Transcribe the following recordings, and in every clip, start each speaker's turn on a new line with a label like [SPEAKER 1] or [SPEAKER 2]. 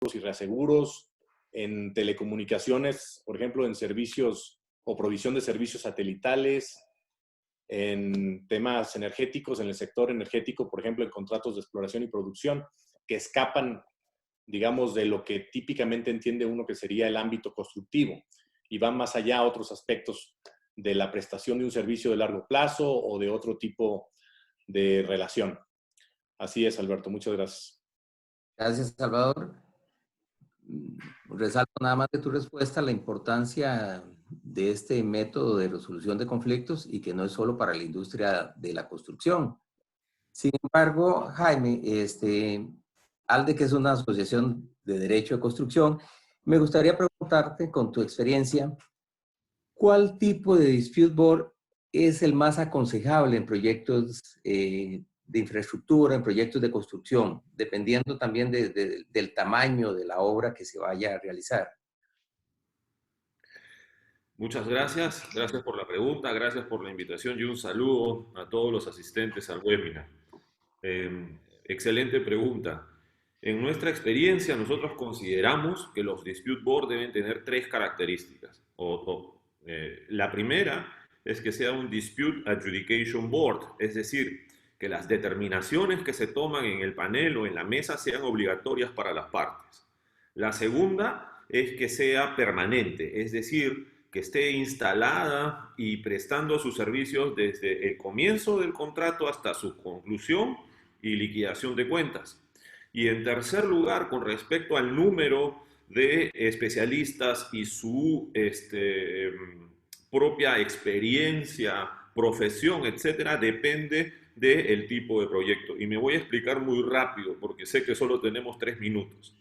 [SPEAKER 1] y reaseguros, en telecomunicaciones, por ejemplo, en servicios o provisión de servicios satelitales, en temas energéticos, en el sector energético, por ejemplo, en contratos de exploración y producción, que escapan, digamos, de lo que típicamente entiende uno que sería el ámbito constructivo y van más allá a otros aspectos de la prestación de un servicio de largo plazo o de otro tipo de relación. Así es, Alberto. Muchas gracias.
[SPEAKER 2] Gracias, Salvador. Resalto nada más de tu respuesta la importancia de este método de resolución de conflictos y que no es solo para la industria de la construcción. Sin embargo, Jaime, ALDE, que es una asociación de derecho de construcción, me gustaría preguntarte, con tu experiencia, ¿cuál tipo de dispute board es el más aconsejable en proyectos de infraestructura, en proyectos de construcción, dependiendo también del tamaño de la obra que se vaya a realizar?
[SPEAKER 3] Muchas gracias. Gracias por la pregunta, gracias por la invitación y un saludo a todos los asistentes al webinar. Excelente pregunta. En nuestra experiencia, nosotros consideramos que los dispute board deben tener tres características. La primera es que sea un dispute adjudication board, es decir, que las determinaciones que se toman en el panel o en la mesa sean obligatorias para las partes. La segunda es que sea permanente, es decir, que esté instalada y prestando sus servicios desde el comienzo del contrato hasta su conclusión y liquidación de cuentas. Y en tercer lugar, con respecto al número de especialistas y su propia experiencia, profesión, etcétera, depende del tipo de proyecto. Y me voy a explicar muy rápido porque sé que solo tenemos 3 minutos.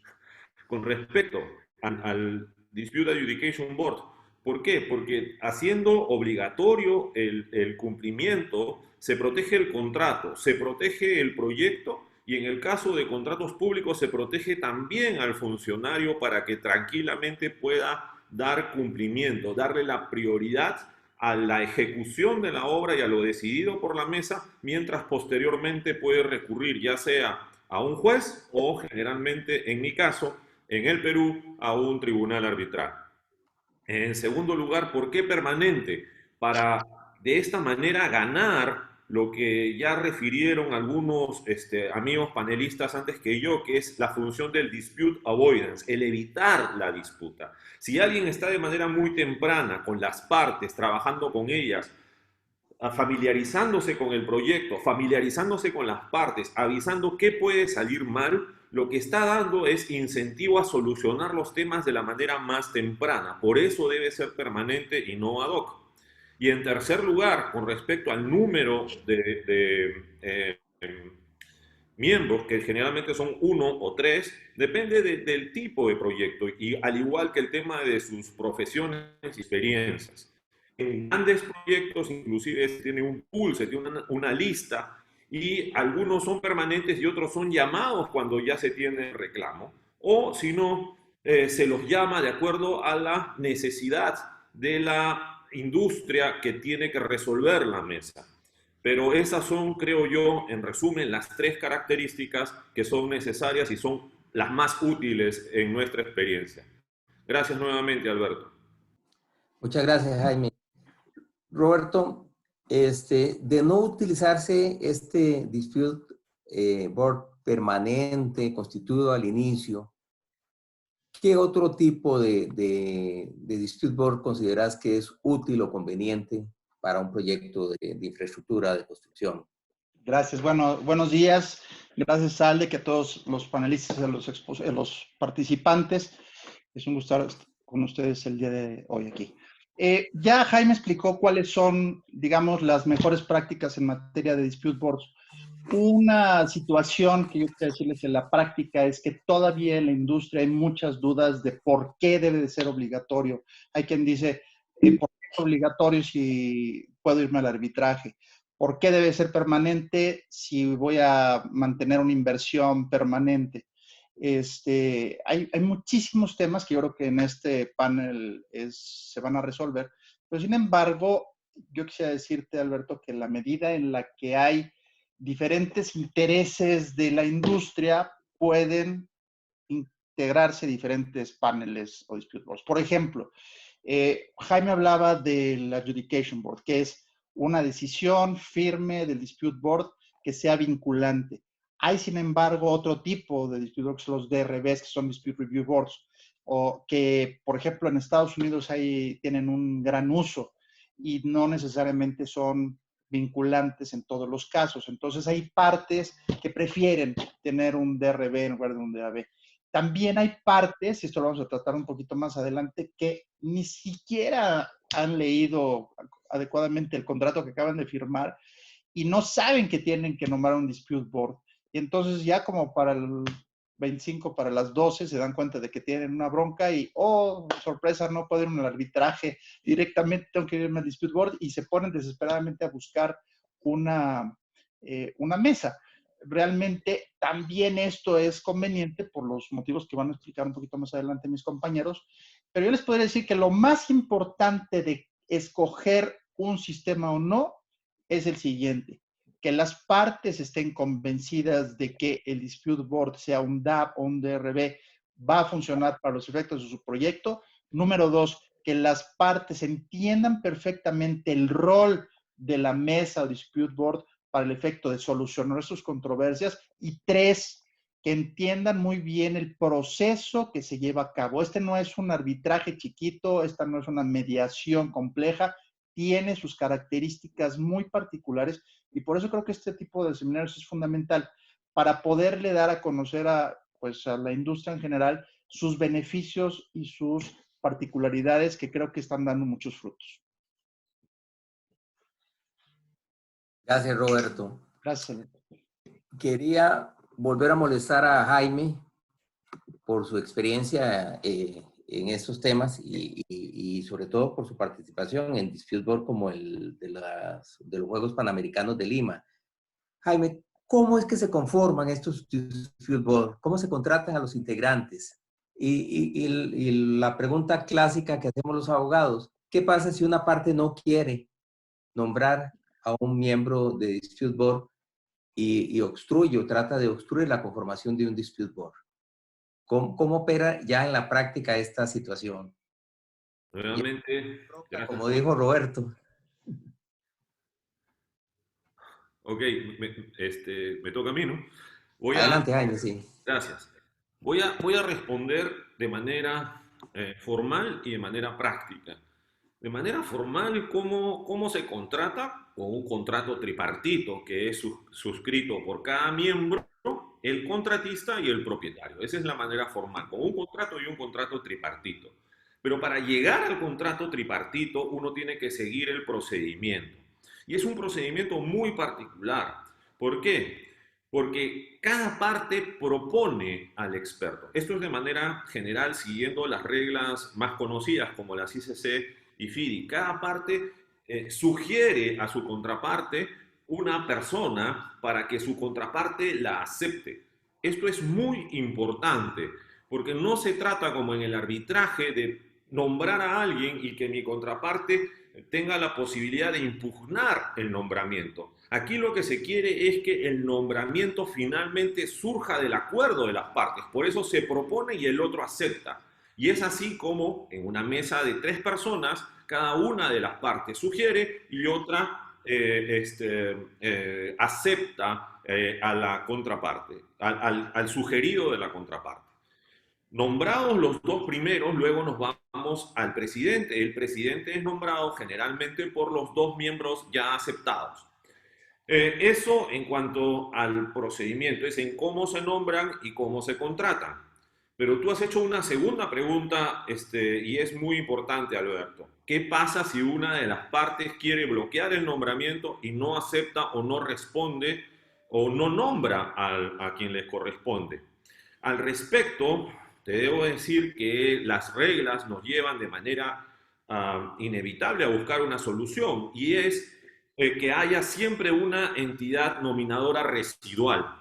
[SPEAKER 3] Con respecto al Dispute Adjudication Board, ¿por qué? Porque haciendo obligatorio el cumplimiento, se protege el contrato, se protege el proyecto y en el caso de contratos públicos se protege también al funcionario para que tranquilamente pueda dar cumplimiento, darle la prioridad a la ejecución de la obra y a lo decidido por la mesa, mientras posteriormente puede recurrir ya sea a un juez o generalmente, en mi caso, en el Perú, a un tribunal arbitral. En segundo lugar, ¿por qué permanente? Para de esta manera ganar lo que ya refirieron algunos amigos panelistas antes que yo, que es la función del dispute avoidance, el evitar la disputa. Si alguien está de manera muy temprana con las partes, trabajando con ellas, familiarizándose con el proyecto, familiarizándose con las partes, avisando qué puede salir mal, lo que está dando es incentivo a solucionar los temas de la manera más temprana. Por eso debe ser permanente y no ad hoc. Y en tercer lugar, con respecto al número de miembros, que generalmente son 1 o 3, depende del tipo de proyecto y al igual que el tema de sus profesiones y experiencias. En grandes proyectos inclusive se tiene un pool, se tiene una lista y algunos son permanentes y otros son llamados cuando ya se tiene reclamo o si no, se los llama de acuerdo a la necesidad de la industria que tiene que resolver la mesa. Pero esas son, creo yo, en resumen, las 3 características que son necesarias y son las más útiles en nuestra experiencia. Gracias nuevamente, Alberto.
[SPEAKER 2] Muchas gracias, Jaime. Roberto, de no utilizarse este dispute board permanente, constituido al inicio, ¿qué otro tipo de dispute board consideras que es útil o conveniente para un proyecto de infraestructura de construcción?
[SPEAKER 4] Gracias. Bueno, buenos días. Gracias, Alde, que a todos los panelistas, a los participantes. Es un gusto estar con ustedes el día de hoy aquí. Ya Jaime explicó cuáles son, digamos, las mejores prácticas en materia de dispute boards. Una situación que yo quiero decirles en la práctica es que todavía en la industria hay muchas dudas de por qué debe de ser obligatorio. Hay quien dice, ¿por qué es obligatorio si puedo irme al arbitraje? ¿Por qué debe ser permanente si voy a mantener una inversión permanente? Hay muchísimos temas que yo creo que en este panel se van a resolver, pero sin embargo, yo quisiera decirte, Alberto, que en la medida en la que hay diferentes intereses de la industria pueden integrarse diferentes paneles o dispute boards. Por ejemplo, Jaime hablaba del adjudication board, que es una decisión firme del dispute board que sea vinculante. Hay, sin embargo, otro tipo de dispute boards, los DRBs, que son dispute review boards, o que, por ejemplo, en Estados Unidos tienen un gran uso y no necesariamente son vinculantes en todos los casos. Entonces, hay partes que prefieren tener un DRB en lugar de un DAB. También hay partes, y esto lo vamos a tratar un poquito más adelante, que ni siquiera han leído adecuadamente el contrato que acaban de firmar y no saben que tienen que nombrar un dispute board. Y entonces ya como para el 25, para las 12, se dan cuenta de que tienen una bronca y, oh, sorpresa, no puedo ir al arbitraje directamente, tengo que irme al dispute board y se ponen desesperadamente a buscar una mesa. Realmente también esto es conveniente por los motivos que van a explicar un poquito más adelante mis compañeros, pero yo les podría decir que lo más importante de escoger un sistema o no es el siguiente: que las partes estén convencidas de que el dispute board, sea un DAB o un DRB, va a funcionar para los efectos de su proyecto. Número 2, que las partes entiendan perfectamente el rol de la mesa o dispute board para el efecto de solucionar sus controversias. Y 3, que entiendan muy bien el proceso que se lleva a cabo. Este no es un arbitraje chiquito, esta no es una mediación compleja, tiene sus características muy particulares y por eso creo que este tipo de seminarios es fundamental para poderle dar a conocer a la industria en general sus beneficios y sus particularidades, que creo que están dando muchos frutos.
[SPEAKER 2] Gracias, Roberto.
[SPEAKER 4] Gracias.
[SPEAKER 2] Quería volver a molestar a Jaime por su experiencia en estos temas y sobre todo por su participación en dispute board como el de los Juegos Panamericanos de Lima. Jaime, ¿cómo es que se conforman estos dispute board? ¿Cómo se contratan a los integrantes? Y la pregunta clásica que hacemos los abogados: ¿qué pasa si una parte no quiere nombrar a un miembro de dispute board y obstruye o trata de obstruir la conformación de un dispute board? ¿Cómo opera ya en la práctica esta situación?
[SPEAKER 3] Nuevamente,
[SPEAKER 2] Como dijo Roberto.
[SPEAKER 3] Ok, me toca a mí, ¿no?
[SPEAKER 2] Adelante, Jaime, sí.
[SPEAKER 3] Gracias. Voy a responder de manera formal y de manera práctica. De manera formal, ¿cómo se contrata? Con un contrato tripartito que es suscrito por cada miembro, el contratista y el propietario. Esa es la manera formal, con un contrato y un contrato tripartito. Pero para llegar al contrato tripartito, uno tiene que seguir el procedimiento. Y es un procedimiento muy particular. ¿Por qué? Porque cada parte propone al experto. Esto es de manera general siguiendo las reglas más conocidas como las ICC y FIDI. Cada parte sugiere a su contraparte una persona para que su contraparte la acepte. Esto es muy importante porque no se trata, como en el arbitraje, de nombrar a alguien y que mi contraparte tenga la posibilidad de impugnar el nombramiento. Aquí lo que se quiere es que el nombramiento finalmente surja del acuerdo de las partes. Por eso se propone y el otro acepta. Y es así como en una mesa de 3 personas, cada una de las partes sugiere y otra acepta a la contraparte, al sugerido de la contraparte. Nombrados los 2 primeros, luego nos vamos al presidente. El presidente es nombrado generalmente por los 2 miembros ya aceptados. Eso en cuanto al procedimiento, es en cómo se nombran y cómo se contratan. Pero tú has hecho una segunda pregunta y es muy importante, Alberto. ¿Qué pasa si una de las partes quiere bloquear el nombramiento y no acepta o no responde o no nombra a quien les corresponde? Al respecto, te debo decir que las reglas nos llevan de manera inevitable a buscar una solución y es que haya siempre una entidad nominadora residual.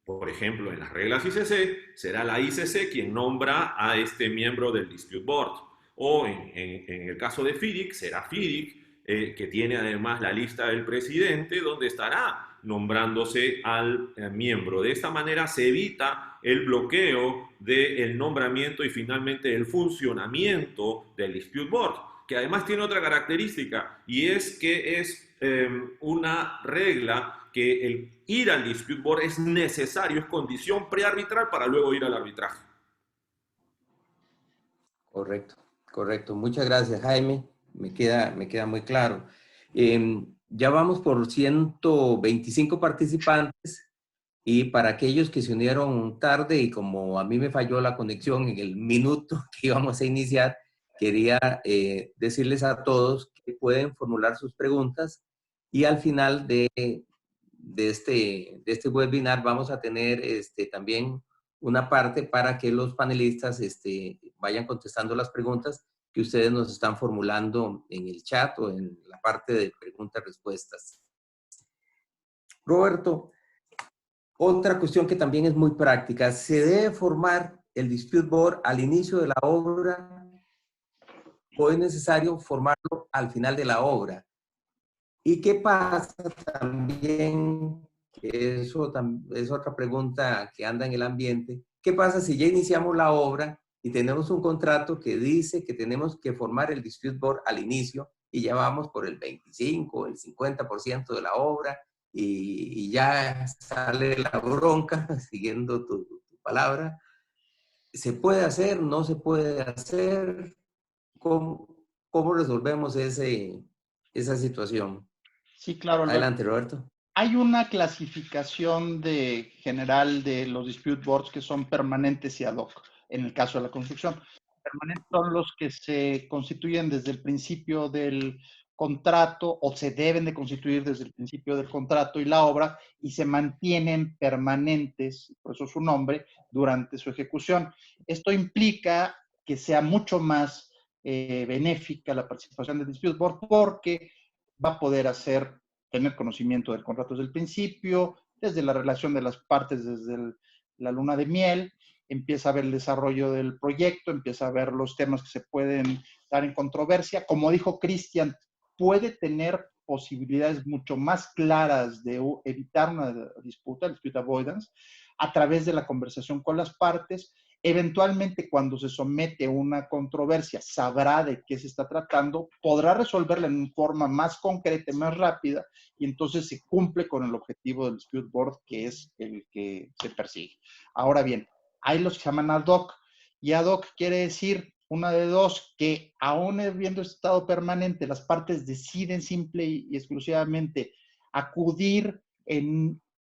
[SPEAKER 3] Por ejemplo, en las reglas ICC, será la ICC quien nombra a este miembro del Dispute Board. O en el caso de FIDIC, será FIDIC, que tiene además la lista del presidente, donde estará nombrándose al miembro. De esta manera se evita el bloqueo del nombramiento y finalmente el funcionamiento del Dispute Board, que además tiene otra característica, y es que es una regla que el ir al Dispute Board es necesario, es condición prearbitral para luego ir al arbitraje.
[SPEAKER 2] Correcto, correcto. Muchas gracias, Jaime. Me queda muy claro. Ya vamos por 125 participantes y para aquellos que se unieron tarde y como a mí me falló la conexión en el minuto que íbamos a iniciar, quería decirles a todos que pueden formular sus preguntas y al final de este webinar vamos a tener también una parte para que los panelistas vayan contestando las preguntas que ustedes nos están formulando en el chat o en la parte de preguntas-respuestas. Roberto, otra cuestión que también es muy práctica, ¿se debe formar el Dispute Board al inicio de la obra o es necesario formarlo al final de la obra? ¿Y qué pasa también, que eso es otra pregunta que anda en el ambiente, qué pasa si ya iniciamos la obra y tenemos un contrato que dice que tenemos que formar el Dispute Board al inicio y ya vamos por el 25, el 50% de la obra y ya sale la bronca, siguiendo tu palabra? ¿Se puede hacer? ¿No se puede hacer? ¿Cómo resolvemos esa situación?
[SPEAKER 4] Sí, claro, Alberto.
[SPEAKER 2] Adelante, Roberto.
[SPEAKER 4] Hay una clasificación general de los dispute boards que son permanentes y ad hoc, en el caso de la construcción. Permanentes son los que se constituyen desde el principio del contrato o se deben de constituir desde el principio del contrato y la obra y se mantienen permanentes, por eso su nombre, durante su ejecución. Esto implica que sea mucho más benéfica la participación del dispute board porque va a poder tener conocimiento del contrato desde el principio, desde la relación de las partes, desde la luna de miel, empieza a ver el desarrollo del proyecto, empieza a ver los temas que se pueden dar en controversia. Como dijo Cristian, puede tener posibilidades mucho más claras de evitar una disputa, dispute avoidance, a través de la conversación con las partes. Eventualmente, cuando se somete a una controversia, sabrá de qué se está tratando, podrá resolverla en forma más concreta, más rápida, y entonces se cumple con el objetivo del dispute board, que es el que se persigue. Ahora bien, hay los que se llaman ad hoc, y ad hoc quiere decir una de dos, que aún habiendo estado permanente, las partes deciden simple y exclusivamente acudir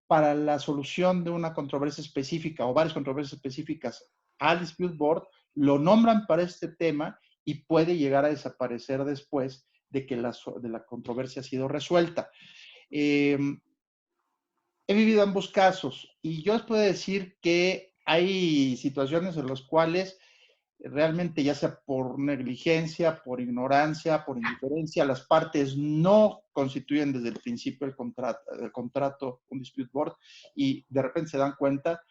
[SPEAKER 4] para la solución de una controversia específica o varias controversias específicas al dispute board, lo nombran para este tema y puede llegar a desaparecer después de que la controversia ha sido resuelta. He vivido ambos casos y yo les puedo decir que hay situaciones en las cuales realmente, ya sea por negligencia, por ignorancia, por indiferencia, las partes no constituyen desde el principio el contrato un dispute board y de repente se dan cuenta,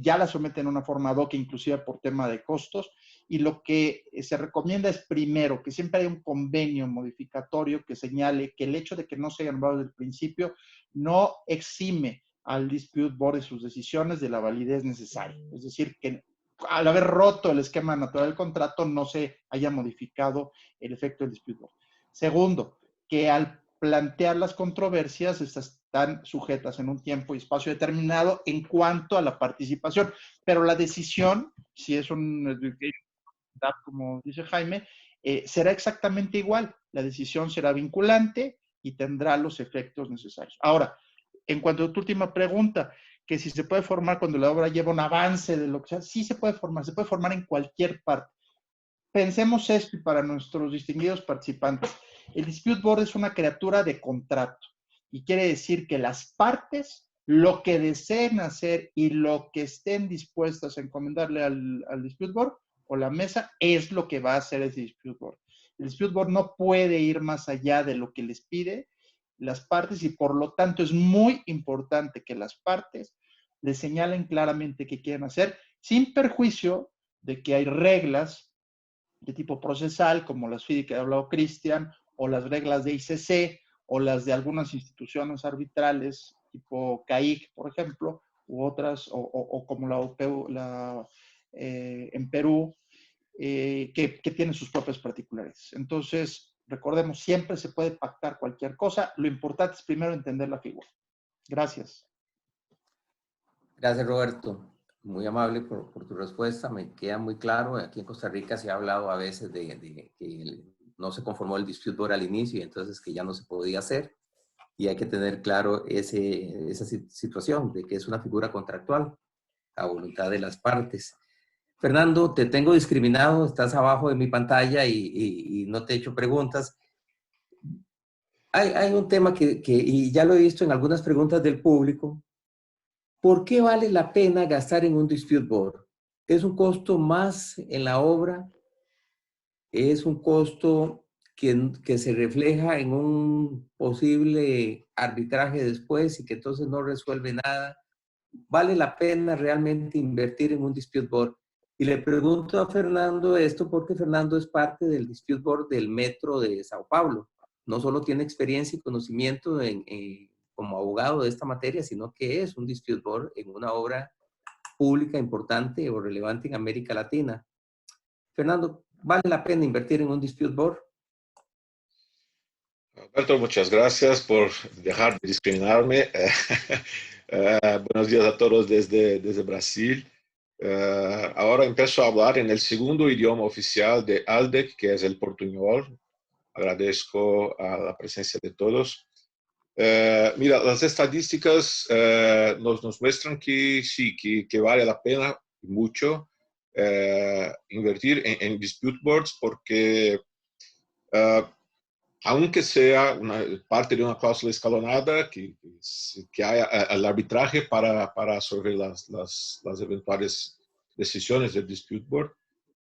[SPEAKER 4] ya la someten de una forma ad hoc, inclusive por tema de costos, y lo que se recomienda es primero que siempre haya un convenio modificatorio que señale que el hecho de que no se haya nombrado desde el principio no exime al dispute board de sus decisiones de la validez necesaria. Es decir, que al haber roto el esquema natural del contrato, no se haya modificado el efecto del dispute board. Segundo, que al plantear las controversias, estas están sujetas en un tiempo y espacio determinado en cuanto a la participación, pero la decisión, si es un, como dice Jaime, será exactamente igual. La decisión será vinculante y tendrá los efectos necesarios. Ahora, en cuanto a tu última pregunta, que si se puede formar cuando la obra lleva un avance de lo que sea, sí se puede formar en cualquier parte. Pensemos esto y para nuestros distinguidos participantes, el dispute board es una criatura de contrato y quiere decir que las partes, lo que deseen hacer y lo que estén dispuestas a encomendarle al dispute board o la mesa es lo que va a hacer ese dispute board. El dispute board no puede ir más allá de lo que les pide las partes y por lo tanto es muy importante que las partes les señalen claramente qué quieren hacer sin perjuicio de que hay reglas de tipo procesal como las FIDI que ha hablado Cristian o las reglas de ICC o las de algunas instituciones arbitrales tipo CAIC, por ejemplo, u otras, o como la OPEU, en Perú, que tienen sus propias particularidades. Entonces, recordemos, siempre se puede pactar cualquier cosa. Lo importante es primero entender la figura. Gracias.
[SPEAKER 2] Gracias, Roberto. Muy amable por tu respuesta. Me queda muy claro. Aquí en Costa Rica se ha hablado a veces de que no se conformó el dispute board al inicio y entonces que ya no se podía hacer. Y hay que tener claro esa situación de que es una figura contractual a voluntad de las partes. Fernando, te tengo discriminado, estás abajo de mi pantalla y no te he hecho preguntas. Hay un tema y ya lo he visto en algunas preguntas del público. ¿Por qué vale la pena gastar en un dispute board? ¿Es un costo más en la obra? ¿Es un costo que se refleja en un posible arbitraje después y que entonces no resuelve nada? ¿Vale la pena realmente invertir en un dispute board? Y le pregunto a Fernando esto porque Fernando es parte del dispute board del Metro de Sao Paulo. No solo tiene experiencia y conocimiento como abogado de esta materia, sino que es un dispute board en una obra pública importante o relevante en América Latina. Fernando, ¿vale la pena invertir en un dispute board?
[SPEAKER 5] Alberto, muchas gracias por dejar de discriminarme. Buenos días a todos desde Brasil. Ahora empiezo a hablar en el segundo idioma oficial de ALDEC, que es el portuñol. Agradezco a la presencia de todos. Mira, las estadísticas nos muestran que sí, que vale la pena mucho invertir en dispute boards porque aunque sea una parte de una cláusula escalonada, que haya el arbitraje para resolver las eventuales decisiones del dispute board,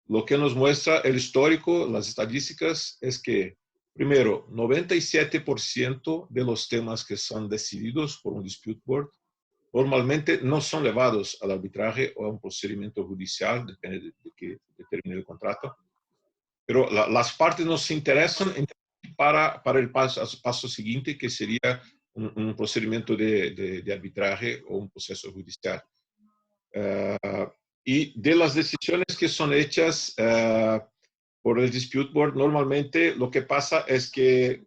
[SPEAKER 5] lo que nos muestra el histórico, las estadísticas, es que, primero, 97% de los temas que son decididos por un dispute board normalmente no son llevados al arbitraje o a un procedimiento judicial, depende de que determine el contrato. Pero las partes nos interesan para el paso siguiente, que sería un procedimiento de arbitraje o un proceso judicial. Y de las decisiones que son hechas por el dispute board, normalmente lo que pasa es que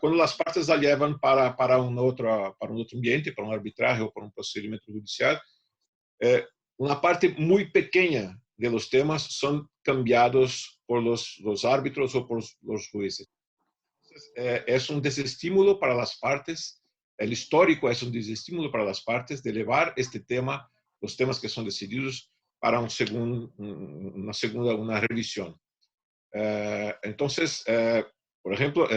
[SPEAKER 5] cuando las partes la llevan para un otro ambiente, para un arbitraje o para un procedimiento judicial, una parte muy pequeña de los temas son cambiados por los árbitros o por los jueces. Entonces, es un desestímulo para las partes, el histórico es un desestímulo para las partes de llevar los temas que son decididos para una revisión. Entonces, por ejemplo,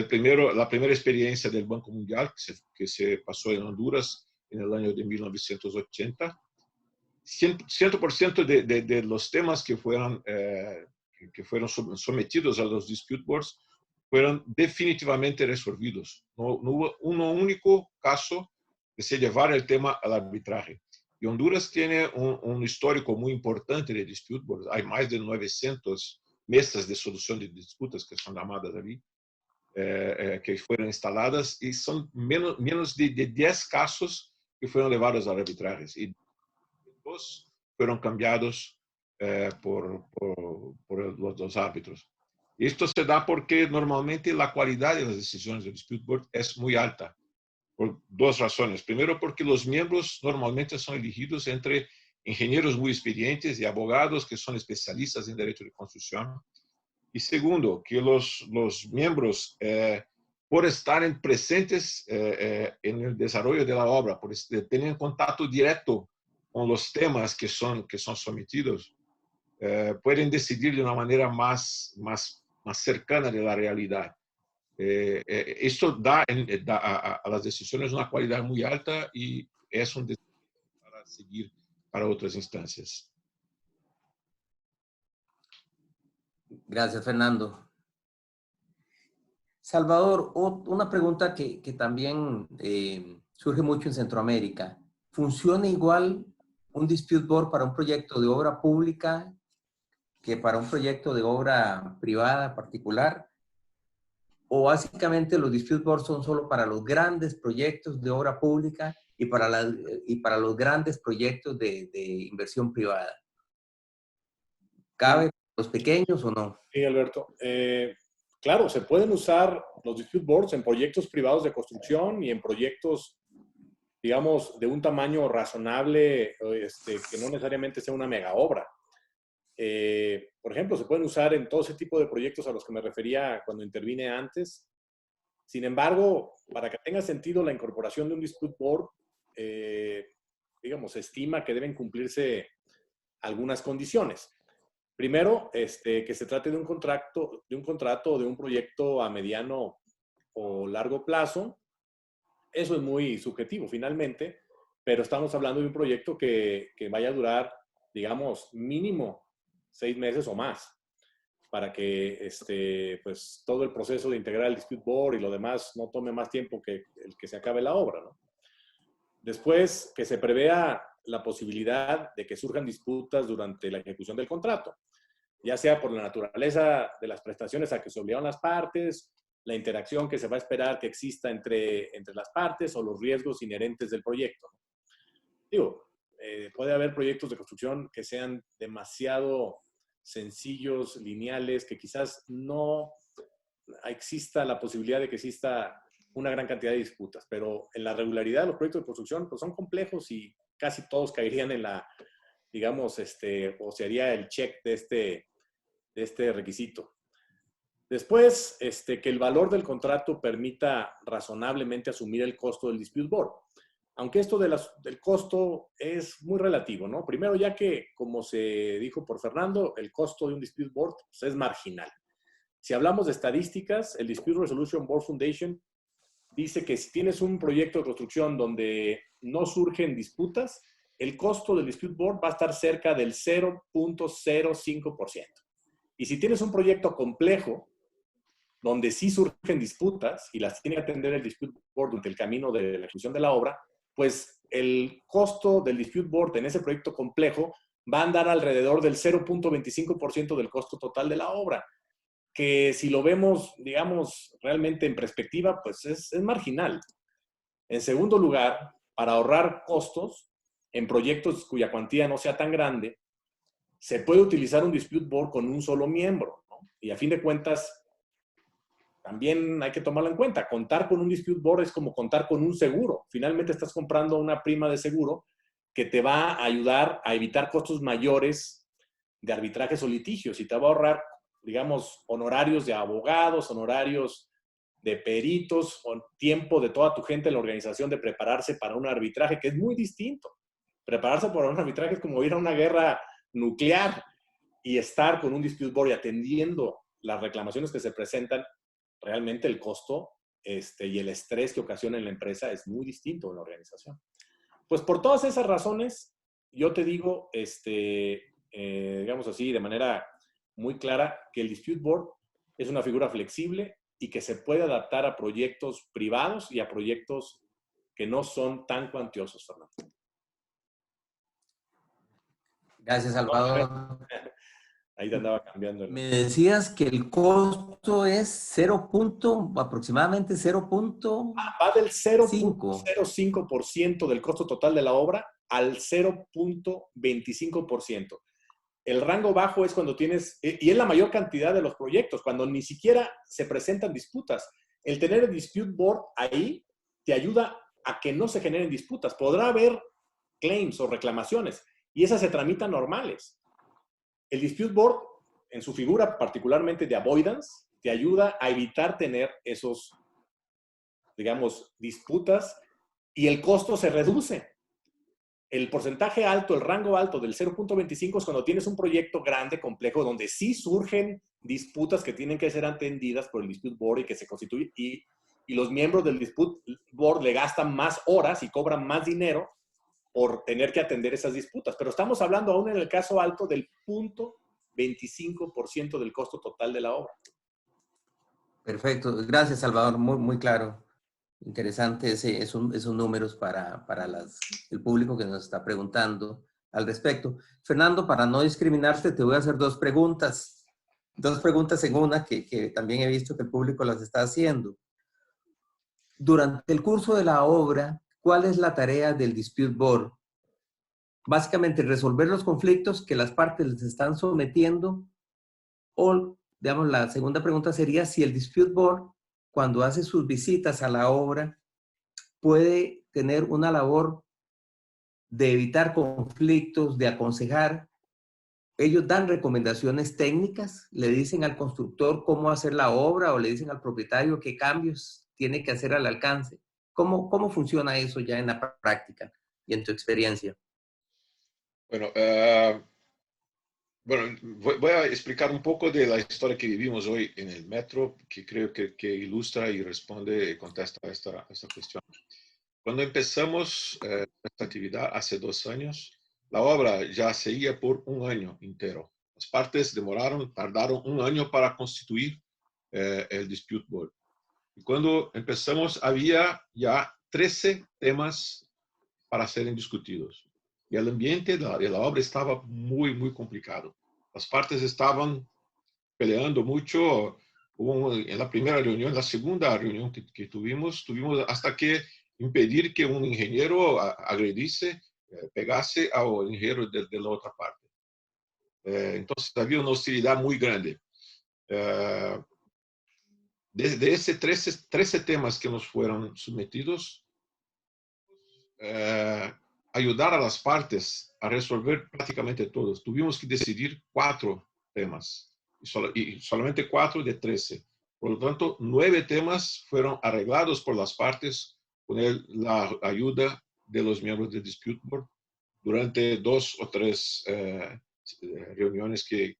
[SPEAKER 5] la primera experiencia del Banco Mundial que se pasó en Honduras en el año de 1980, 100% de los temas que fueron sometidos a los dispute boards fueron definitivamente resolvidos. No hubo un único caso de se llevar el tema al arbitraje. Y Honduras tiene un histórico muy importante de dispute boards. Hay más de 900 mesas de solución de disputas que son llamadas allí, que fueron instaladas, y son menos de 10 casos que fueron llevados al arbitraje. Y dos fueron cambiados por los árbitros. Y esto se da porque normalmente la calidad de las decisiones del dispute board es muy alta, por dos razones. Primero, porque los miembros normalmente son elegidos entre ingenieros muy experientes y abogados que son especialistas en derecho de construcción. Y segundo, que los miembros, por estar presentes en el desarrollo de la obra, por tener contacto directo con los temas que son sometidos, pueden decidir de una manera más cercana de la realidad. Esto da a las decisiones una calidad muy alta y es un desafío para seguir para otras instancias.
[SPEAKER 2] Gracias, Fernando. Salvador, una pregunta que también surge mucho en Centroamérica. ¿Funciona igual un dispute board para un proyecto de obra pública que para un proyecto de obra privada particular? ¿O básicamente los dispute boards son solo para los grandes proyectos de obra pública y para los grandes proyectos de inversión privada. ¿Cabe los pequeños o no?
[SPEAKER 1] Sí, Alberto. Claro, se pueden usar los dispute boards en proyectos privados de construcción y en proyectos, digamos, de un tamaño razonable, que no necesariamente sea una mega obra. Por ejemplo, se pueden usar en todo ese tipo de proyectos a los que me refería cuando intervine antes. Sin embargo, para que tenga sentido la incorporación de un dispute board, digamos, se estima que deben cumplirse algunas condiciones. Primero, que se trate de un contrato o de un proyecto a mediano o largo plazo. Eso es muy subjetivo finalmente, pero estamos hablando de un proyecto que vaya a durar, digamos, mínimo 6 meses o más, para que pues, todo el proceso de integrar el dispute board y lo demás no tome más tiempo que el que se acabe la obra, ¿no? Después, que se prevea la posibilidad de que surjan disputas durante la ejecución del contrato, ya sea por la naturaleza de las prestaciones a que se obligaron las partes, la interacción que se va a esperar que exista entre las partes o los riesgos inherentes del proyecto. Digo, puede haber proyectos de construcción que sean demasiado sencillos, lineales, que quizás no exista la posibilidad de que exista una gran cantidad de disputas, pero en la regularidad de los proyectos de construcción pues son complejos y casi todos caerían en la, digamos, o sería el check de este requisito. Después, que el valor del contrato permita razonablemente asumir el costo del dispute board. Aunque esto del costo es muy relativo, ¿no? Primero, ya que, como se dijo por Fernando, el costo de un dispute board pues, es marginal. Si hablamos de estadísticas, el Dispute Resolution Board Foundation dice que si tienes un proyecto de construcción donde no surgen disputas, el costo del dispute board va a estar cerca del 0.05%. Y si tienes un proyecto complejo, donde sí surgen disputas y las tiene que atender el dispute board durante el camino de la ejecución de la obra, pues el costo del dispute board en ese proyecto complejo va a andar alrededor del 0.25% del costo total de la obra, que si lo vemos, digamos, realmente en perspectiva, pues es marginal. En segundo lugar, para ahorrar costos en proyectos cuya cuantía no sea tan grande, se puede utilizar un dispute board con un solo miembro, ¿no? Y a fin de cuentas, también hay que tomarlo en cuenta. Contar con un dispute board es como contar con un seguro. Finalmente estás comprando una prima de seguro que te va a ayudar a evitar costos mayores de arbitrajes o litigios y te va a ahorrar, digamos, honorarios de abogados, honorarios de peritos, o tiempo de toda tu gente en la organización de prepararse para un arbitraje, que es muy distinto. Prepararse para un arbitraje es como ir a una guerra nuclear y estar con un dispute board y atendiendo las reclamaciones que se presentan. Realmente el costo y el estrés que ocasiona en la empresa es muy distinto en la organización. Pues por todas esas razones, yo te digo, digamos así, de manera muy clara, que el dispute board es una figura flexible y que se puede adaptar a proyectos privados y a proyectos que no son tan cuantiosos, Fernando.
[SPEAKER 2] Gracias, Salvador.
[SPEAKER 1] Ahí te andaba cambiando.
[SPEAKER 2] Me decías que el costo es aproximadamente 0.
[SPEAKER 1] Va del 0.05% del costo total de la obra al 0.25%. El rango bajo es cuando tienes, y es la mayor cantidad de los proyectos, cuando ni siquiera se presentan disputas. El tener el dispute board ahí te ayuda a que no se generen disputas. Podrá haber claims o reclamaciones, y esas se tramitan normales. El dispute board, en su figura particularmente de avoidance, te ayuda a evitar tener esos, digamos, disputas, y el costo se reduce. El porcentaje alto, el rango alto del 0.25 es cuando tienes un proyecto grande, complejo, donde sí surgen disputas que tienen que ser atendidas por el dispute board y que se constituye, y los miembros del dispute board le gastan más horas y cobran más dinero por tener que atender esas disputas. Pero estamos hablando aún en el caso alto del 0.25% del costo total de la obra.
[SPEAKER 2] Perfecto. Gracias, Salvador. Muy, muy claro. Interesante esos números para el público que nos está preguntando al respecto. Fernando, para no discriminarte, te voy a hacer dos preguntas. Dos preguntas en una que también he visto que el público las está haciendo. Durante el curso de la obra, ¿cuál es la tarea del Dispute Board? Básicamente resolver los conflictos que las partes les están sometiendo, o, digamos, la segunda pregunta sería si el Dispute Board, cuando hace sus visitas a la obra, puede tener una labor de evitar conflictos, de aconsejar. Ellos dan recomendaciones técnicas, le dicen al constructor cómo hacer la obra o le dicen al propietario qué cambios tiene que hacer al alcance. ¿Cómo funciona eso ya en la práctica y en tu experiencia?
[SPEAKER 5] Bueno, bueno, voy a explicar un poco de la historia que vivimos hoy en el metro, que creo que ilustra y responde y contesta a esta cuestión. Cuando empezamos esta actividad hace 2 años, la obra ya seguía por un año entero. Las partes tardaron un año para constituir el Dispute Board. Y cuando empezamos había ya 13 temas para serem discutidos. E o ambiente da obra estava muito complicado. As partes estavam peleando muito. Na primeira reunião, na segunda reunião que tuvimos hasta que impedir que um engenheiro agredisse, pegasse ao engenheiro da outra parte. Então, havia uma hostilidade muito grande. De esses 13 temas que nos foram submetidos, ayudar a las partes a resolver prácticamente todos. Tuvimos que decidir 4 temas y solamente 4 de 13. Por lo tanto, 9 temas fueron arreglados por las partes con la ayuda de los miembros del Dispute Board durante 2 o 3 reuniones que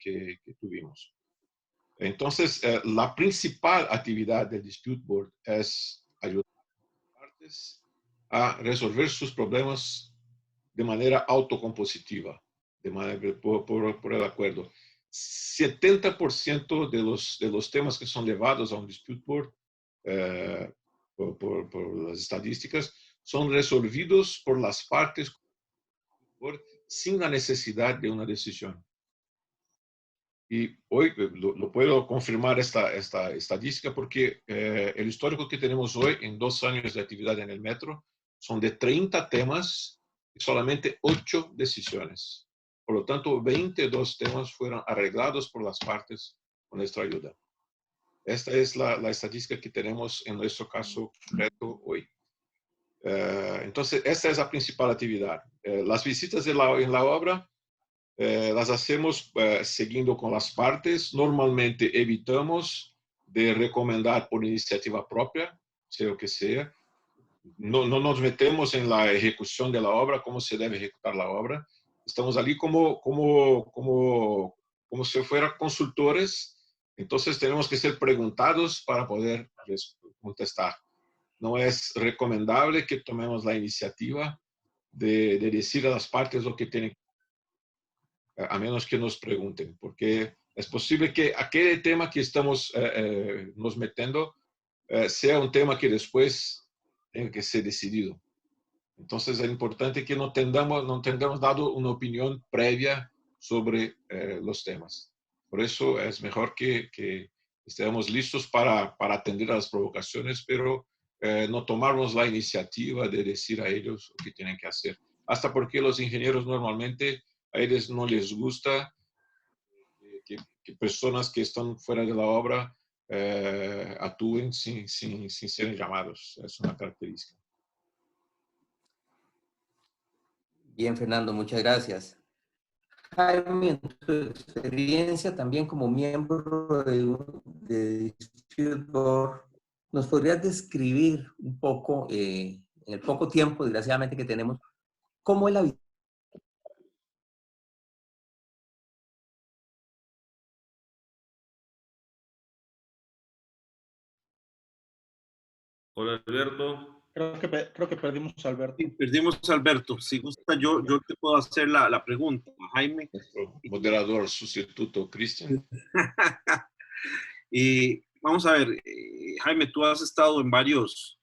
[SPEAKER 5] tuvimos. Entonces, la principal actividad del Dispute Board es ayudar a las partes a resolver sus problemas de manera autocompositiva, por el acuerdo. 70% de los temas que son llevados a un Dispute Board, por las estadísticas, son resolvidos por las partes sin la necesidad de una decisión. Y hoy lo puedo confirmar esta estadística porque el histórico que tenemos hoy en 2 años de actividad en el metro son de 30 temas y solamente 8 decisiones. Por lo tanto, 22 temas fueron arreglados por las partes con nuestra ayuda. Esta es la estadística que tenemos en nuestro caso concreto hoy. Entonces, esta es la principal actividad. Las visitas en la obra las hacemos siguiendo con las partes. Normalmente evitamos de recomendar por iniciativa propia, sea lo que sea. No nos metemos en la ejecución de la obra, cómo se debe ejecutar la obra. Estamos allí como si fueran consultores. Entonces tenemos que ser preguntados para poder contestar. No es recomendable que tomemos la iniciativa de decir a las partes lo que tienen que hacer, a menos que nos pregunten, porque es posible que aquel tema que estamos nos metiendo sea un tema que después tenga que ser decidido. Entonces es importante que no tengamos dado una opinión previa sobre los temas. Por eso es mejor que estemos listos para atender a las provocaciones, pero no tomarnos la iniciativa de decir a ellos lo que tienen que hacer. Hasta porque los ingenieros normalmente a ellos no les gusta que personas que están fuera de la obra actúen sin ser llamados. Es una característica.
[SPEAKER 2] Bien, Fernando, muchas gracias. Jaime, en tu experiencia también como miembro de Dispute Board, ¿nos podrías describir un poco, en el poco tiempo, desgraciadamente, que tenemos, cómo es la vida?
[SPEAKER 3] Hola, Alberto.
[SPEAKER 4] Creo que perdimos a Alberto.
[SPEAKER 6] Sí, perdimos a Alberto. Si gusta, yo te puedo hacer la pregunta, Jaime.
[SPEAKER 5] Nuestro moderador sustituto, Cristian.
[SPEAKER 6] Y vamos a ver, Jaime, tú has estado en varios,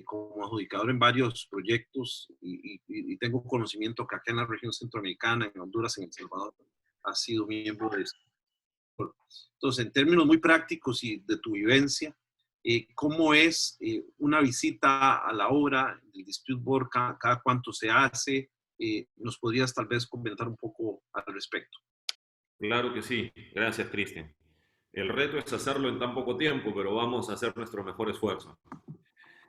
[SPEAKER 6] como adjudicador en varios proyectos y tengo conocimiento que acá en la región centroamericana, en Honduras, en El Salvador, has sido miembro de esto. Entonces, en términos muy prácticos y de tu vivencia, ¿Cómo es una visita a la obra del Dispute Board? ¿Cada cuánto se hace? ¿Nos podrías tal vez comentar un poco al respecto?
[SPEAKER 3] Claro que sí. Gracias, Cristian. El reto es hacerlo en tan poco tiempo, pero vamos a hacer nuestro mejor esfuerzo.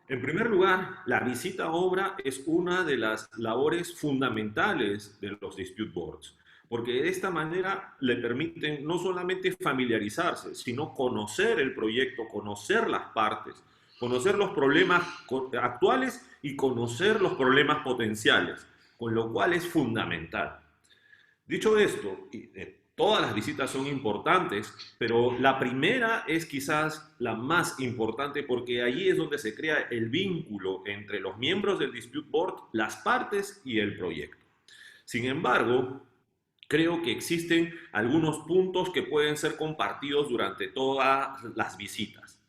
[SPEAKER 3] En primer lugar, la visita a obra es una de las labores fundamentales de los dispute boards, porque de esta manera le permiten no solamente familiarizarse, sino conocer el proyecto, conocer las partes, conocer los problemas actuales y conocer los problemas potenciales, con lo cual es fundamental. Dicho esto, todas las visitas son importantes, pero la primera es quizás la más importante porque allí es donde se crea el vínculo entre los miembros del Dispute Board, las partes y el proyecto. Sin embargo, creo que existen algunos puntos que pueden ser compartidos durante todas las visitas.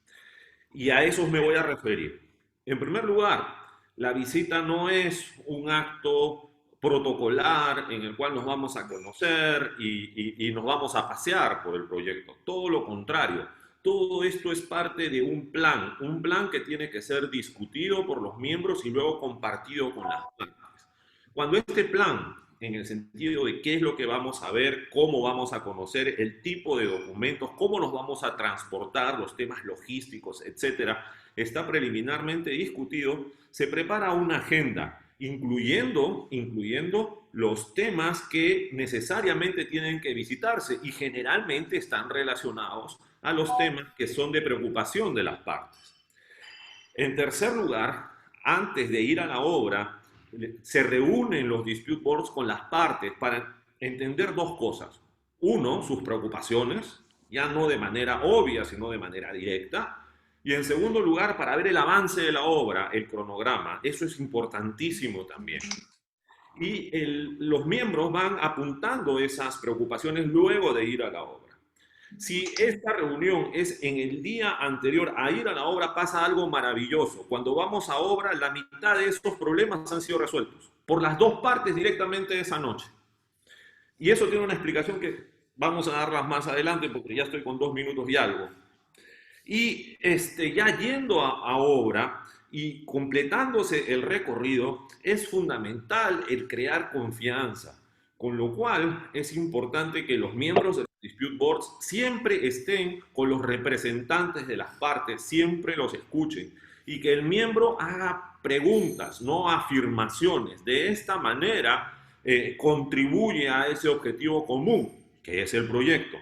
[SPEAKER 3] Y a esos me voy a referir. En primer lugar, la visita no es un acto protocolar en el cual nos vamos a conocer y nos vamos a pasear por el proyecto. Todo lo contrario, todo esto es parte de un plan que tiene que ser discutido por los miembros y luego compartido con las partes. Cuando este plan, en el sentido de qué es lo que vamos a ver, cómo vamos a conocer, el tipo de documentos, cómo nos vamos a transportar, los temas logísticos, etcétera, está preliminarmente discutido, se prepara una agenda, incluyendo los temas que necesariamente tienen que visitarse y generalmente están relacionados a los temas que son de preocupación de las partes. En tercer lugar, antes de ir a la obra, se reúnen los dispute boards con las partes para entender dos cosas. Uno, sus preocupaciones, ya no de manera obvia, sino de manera directa. Y en segundo lugar, para ver el avance de la obra, el cronograma. Eso es importantísimo también. Y los miembros van apuntando esas preocupaciones luego de ir a la obra. Si esta reunión es en el día anterior a ir a la obra, pasa algo maravilloso. Cuando vamos a obra, la mitad de esos problemas han sido resueltos por las dos partes directamente esa noche. Y eso tiene una explicación que vamos a darlas más adelante porque ya estoy con 2 minutos y algo. Y ya yendo a obra y completándose el recorrido, es fundamental el crear confianza, con lo cual es importante que los miembros de los dispute boards siempre estén con los representantes de las partes, siempre los escuchen y que el miembro haga preguntas, no afirmaciones. De esta manera contribuye a ese objetivo común, que es el proyecto.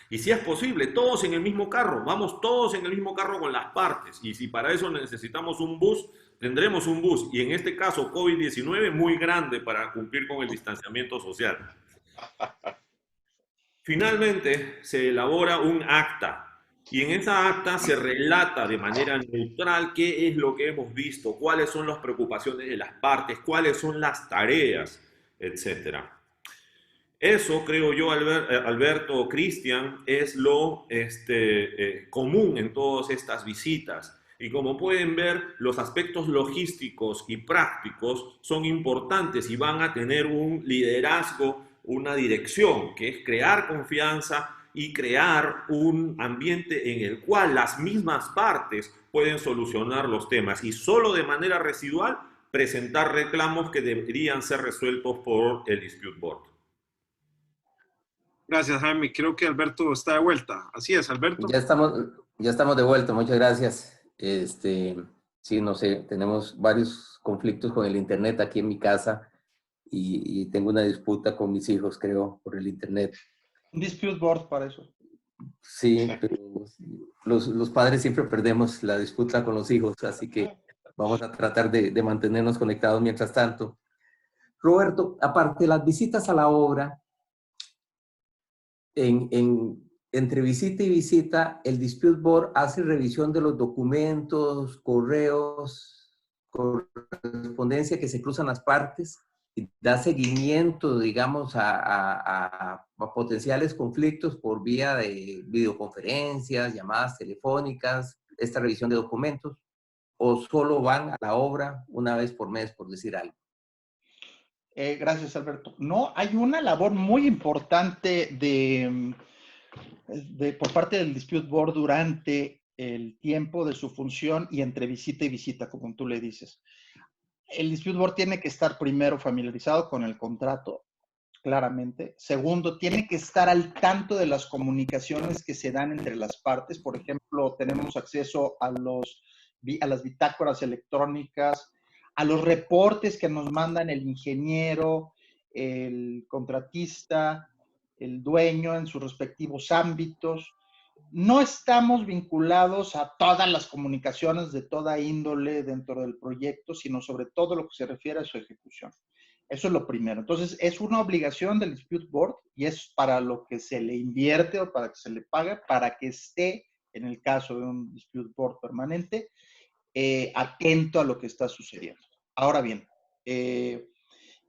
[SPEAKER 3] Y si es posible, todos en el mismo carro, vamos todos en el mismo carro con las partes. Y si para eso necesitamos un bus, tendremos un bus. Y en este caso, COVID-19, muy grande para cumplir con el distanciamiento social. Finalmente, se elabora un acta. Y en esa acta se relata de manera neutral qué es lo que hemos visto, cuáles son las preocupaciones de las partes, cuáles son las tareas, etcétera. Eso, creo yo, Alberto, Cristian, es lo común en todas estas visitas. Y como pueden ver, los aspectos logísticos y prácticos son importantes y van a tener un liderazgo, una dirección, que es crear confianza y crear un ambiente en el cual las mismas partes pueden solucionar los temas y solo de manera residual presentar reclamos que deberían ser resueltos por el Dispute Board.
[SPEAKER 6] Gracias, Jaime. Creo que Alberto está de vuelta. Así es, Alberto.
[SPEAKER 2] Ya estamos de vuelta. Muchas gracias. Sí, no sé, tenemos varios conflictos con el internet aquí en mi casa y tengo una disputa con mis hijos, creo, por el internet.
[SPEAKER 4] Un dispute board para eso.
[SPEAKER 2] Sí, pero los padres siempre perdemos la disputa con los hijos, así que vamos a tratar de mantenernos conectados mientras tanto. Roberto, aparte de las visitas a la obra, entre visita y visita, el Dispute Board hace revisión de los documentos, correos, correspondencia que se cruzan las partes y da seguimiento, digamos, a potenciales conflictos por vía de videoconferencias, llamadas telefónicas, esta revisión de documentos, o solo van a la obra una vez por mes, por decir algo.
[SPEAKER 4] Gracias, Alberto. No, hay una labor muy importante por parte del Dispute Board durante el tiempo de su función y entre visita y visita, como tú le dices. El Dispute Board tiene que estar primero familiarizado con el contrato, claramente. Segundo, tiene que estar al tanto de las comunicaciones que se dan entre las partes. Por ejemplo, tenemos acceso a las bitácoras electrónicas, a los reportes que nos mandan el ingeniero, el contratista, el dueño en sus respectivos ámbitos. No estamos vinculados a todas las comunicaciones de toda índole dentro del proyecto, sino sobre todo lo que se refiere a su ejecución. Eso es lo primero. Entonces, es una obligación del Dispute Board y es para lo que se le invierte o para que se le pague, para que esté, en el caso de un Dispute Board permanente, atento a lo que está sucediendo. Ahora bien,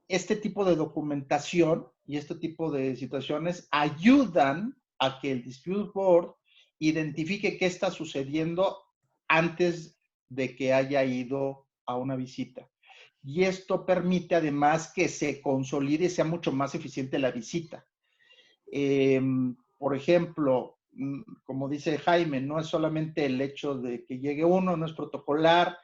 [SPEAKER 4] este tipo de documentación y este tipo de situaciones ayudan a que el Dispute Board identifique qué está sucediendo antes de que haya ido a una visita. Y esto permite además que se consolide y sea mucho más eficiente la visita. Por ejemplo, como dice Jaime, no es solamente el hecho de que llegue uno, no es protocolar,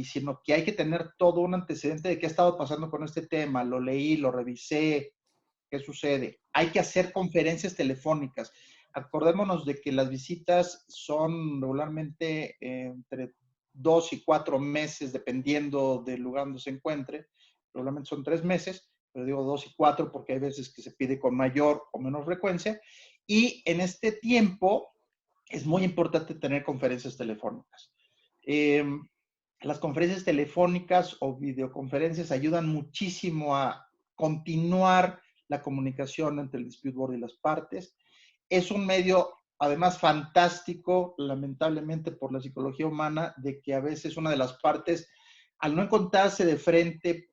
[SPEAKER 4] sino que hay que tener todo un antecedente de qué ha estado pasando con este tema. Lo leí, lo revisé, qué sucede. Hay que hacer conferencias telefónicas. Acordémonos de que las visitas son regularmente entre 2 y 4 meses, dependiendo del lugar donde se encuentre. Regularmente son 3 meses, pero digo 2 y 4 porque hay veces que se pide con mayor o menor frecuencia. Y en este tiempo es muy importante tener conferencias telefónicas. Las conferencias telefónicas o videoconferencias ayudan muchísimo a continuar la comunicación entre el Dispute Board y las partes. Es un medio, además, fantástico, lamentablemente por la psicología humana, de que a veces una de las partes, al no encontrarse de frente,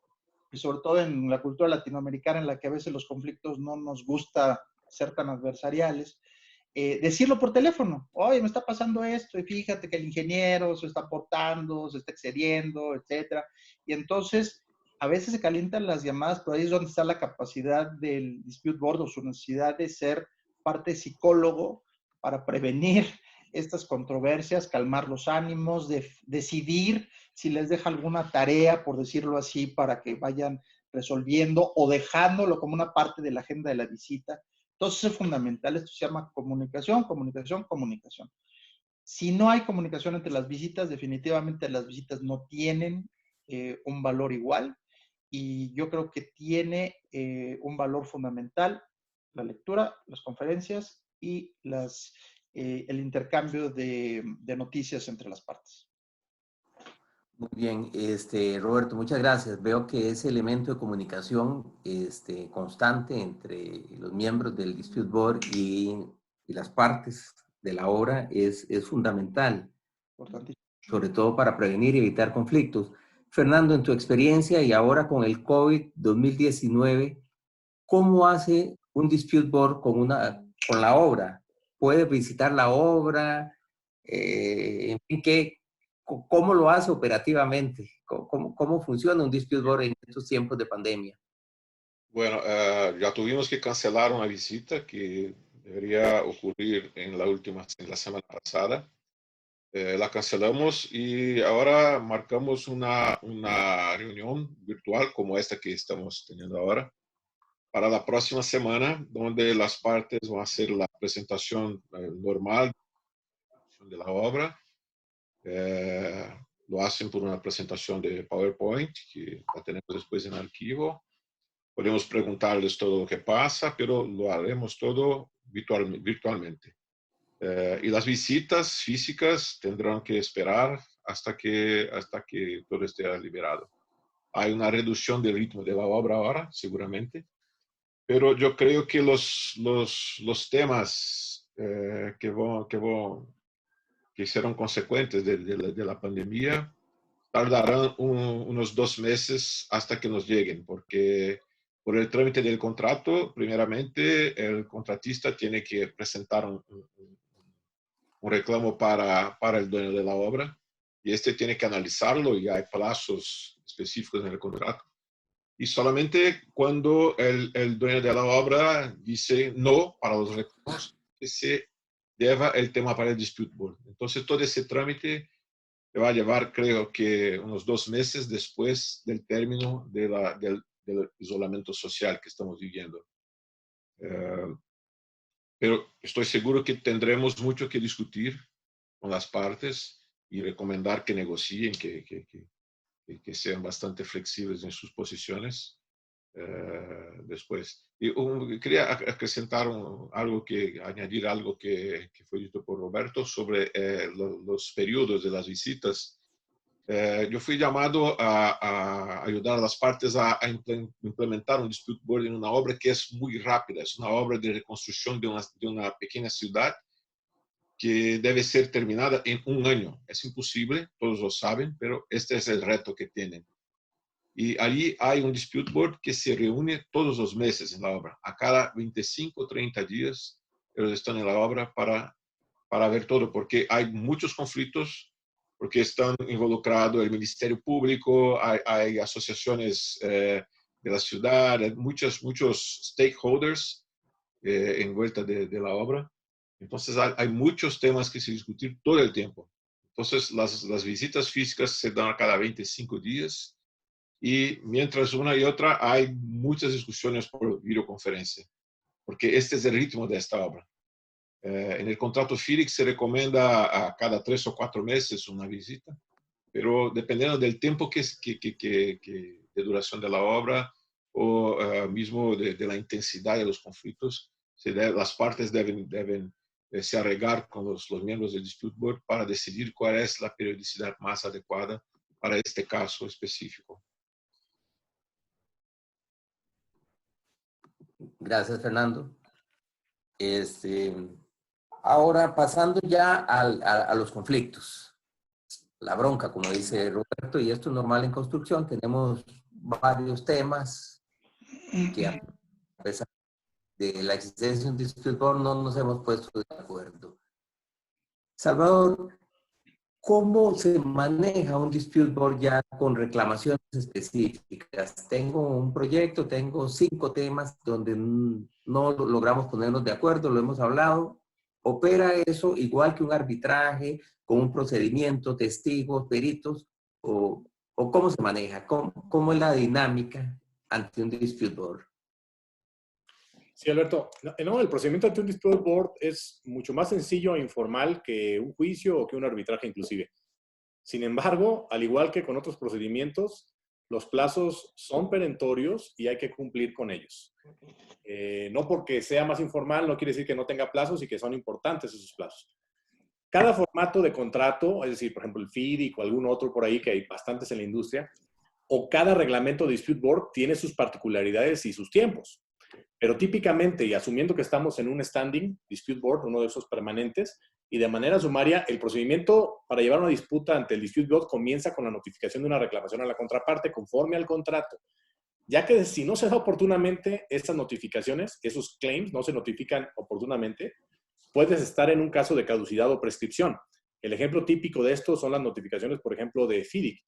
[SPEAKER 4] y sobre todo en la cultura latinoamericana, en la que a veces los conflictos no nos gusta ser tan adversariales, decirlo por teléfono. Oye, me está pasando esto y fíjate que el ingeniero se está portando, se está excediendo, etcétera. Y entonces, a veces se calientan las llamadas, pero ahí es donde está la capacidad del Dispute Board o su necesidad de ser parte psicólogo para prevenir estas controversias, calmar los ánimos, decidir si les deja alguna tarea, por decirlo así, para que vayan resolviendo o dejándolo como una parte de la agenda de la visita. Entonces es fundamental, esto se llama comunicación, comunicación, comunicación. Si no hay comunicación entre las visitas, definitivamente las visitas no tienen un valor igual y yo creo que tiene un valor fundamental la lectura, las conferencias y el intercambio de noticias entre las partes.
[SPEAKER 2] Muy bien, Roberto, muchas gracias. Veo que ese elemento de comunicación constante entre los miembros del Dispute Board y las partes de la obra es fundamental, sobre todo para prevenir y evitar conflictos. Fernando, en tu experiencia y ahora con el COVID-2019, ¿cómo hace un Dispute Board con la obra? ¿Puede visitar la obra? En fin, ¿cómo lo hace operativamente? ¿Cómo funciona un Dispute Board en estos tiempos de pandemia?
[SPEAKER 5] Bueno, ya tuvimos que cancelar una visita que debería ocurrir en la semana pasada. La cancelamos y ahora marcamos una reunión virtual como esta que estamos teniendo ahora para la próxima semana, donde las partes van a hacer la presentación normal de la obra. Lo hacen por una presentación de PowerPoint, que la tenemos después en archivo. Podemos preguntarles todo lo que pasa, pero lo haremos todo virtualmente. Y las visitas físicas tendrán que esperar hasta que todo esté liberado. Hay una reducción del ritmo de la obra ahora, seguramente, pero yo creo que los temas que serán consecuentes de la pandemia tardarán unos 2 meses hasta que nos lleguen, porque por el trámite del contrato, primeramente, el contratista tiene que presentar un reclamo para el dueño de la obra y este tiene que analizarlo y hay plazos específicos en el contrato. Y solamente cuando el dueño de la obra dice no para los reclamos, que se lleva el tema para el Dispute Board. Entonces, todo ese trámite va a llevar, creo que, unos 2 meses después del término del isolamiento social que estamos viviendo. Pero estoy seguro que tendremos mucho que discutir con las partes y recomendar que negocien, que sean bastante flexibles en sus posiciones después. Y quería acrescentar añadir algo que fue dicho por Roberto sobre los periodos de las visitas. Yo fui llamado a ayudar a las partes a implementar un dispute board en una obra que es muy rápida. Es una obra de reconstrucción de una pequeña ciudad que debe ser terminada en 1 año. Es imposible, todos lo saben, pero este es el reto que tienen. Y allí hay un dispute board que se reúne todos los meses en la obra. A cada 25 o 30 días ellos están en la obra para ver todo, porque hay muchos conflictos, porque están involucrados el Ministerio Público, hay asociaciones de la ciudad, hay muchos stakeholders en vuelta de la obra. Entonces hay muchos temas que se discutir todo el tiempo. Entonces las visitas físicas se dan a cada 25 días y mientras una y otra hay muchas discusiones por videoconferencia, porque este es el ritmo de esta obra. En el contrato FIDIC se recomienda a cada 3 o 4 meses una visita, pero dependiendo del tiempo de duración de la obra o mismo de la intensidad de los conflictos, las partes deben se arreglar con los miembros del Dispute Board para decidir cuál es la periodicidad más adecuada para este caso específico.
[SPEAKER 2] Gracias, Fernando. Ahora, pasando ya a los conflictos. La bronca, como dice Roberto, y esto es normal en construcción. Tenemos varios temas que a pesar de la existencia de un dispute board no nos hemos puesto de acuerdo. Salvador, ¿cómo se maneja un dispute board ya con reclamaciones específicas? Tengo un proyecto, tengo 5 temas donde no logramos ponernos de acuerdo, lo hemos hablado. ¿Opera eso igual que un arbitraje, con un procedimiento, testigos, peritos? ¿O cómo se maneja? ¿Cómo es la dinámica ante un dispute board?
[SPEAKER 1] Sí, Alberto. No, el procedimiento ante un dispute board es mucho más sencillo e informal que un juicio o que un arbitraje inclusive. Sin embargo, al igual que con otros procedimientos, los plazos son perentorios y hay que cumplir con ellos. No porque sea más informal no quiere decir que no tenga plazos y que son importantes esos plazos. Cada formato de contrato, es decir, por ejemplo el FIDIC o algún otro por ahí que hay bastantes en la industria, o cada reglamento de dispute board tiene sus particularidades y sus tiempos. Pero típicamente, y asumiendo que estamos en un standing dispute board, uno de esos permanentes, y de manera sumaria, el procedimiento para llevar una disputa ante el dispute board comienza con la notificación de una reclamación a la contraparte conforme al contrato. Ya que si no se da oportunamente estas notificaciones, esos claims no se notifican oportunamente, puedes estar en un caso de caducidad o prescripción. El ejemplo típico de esto son las notificaciones, por ejemplo, de FIDIC.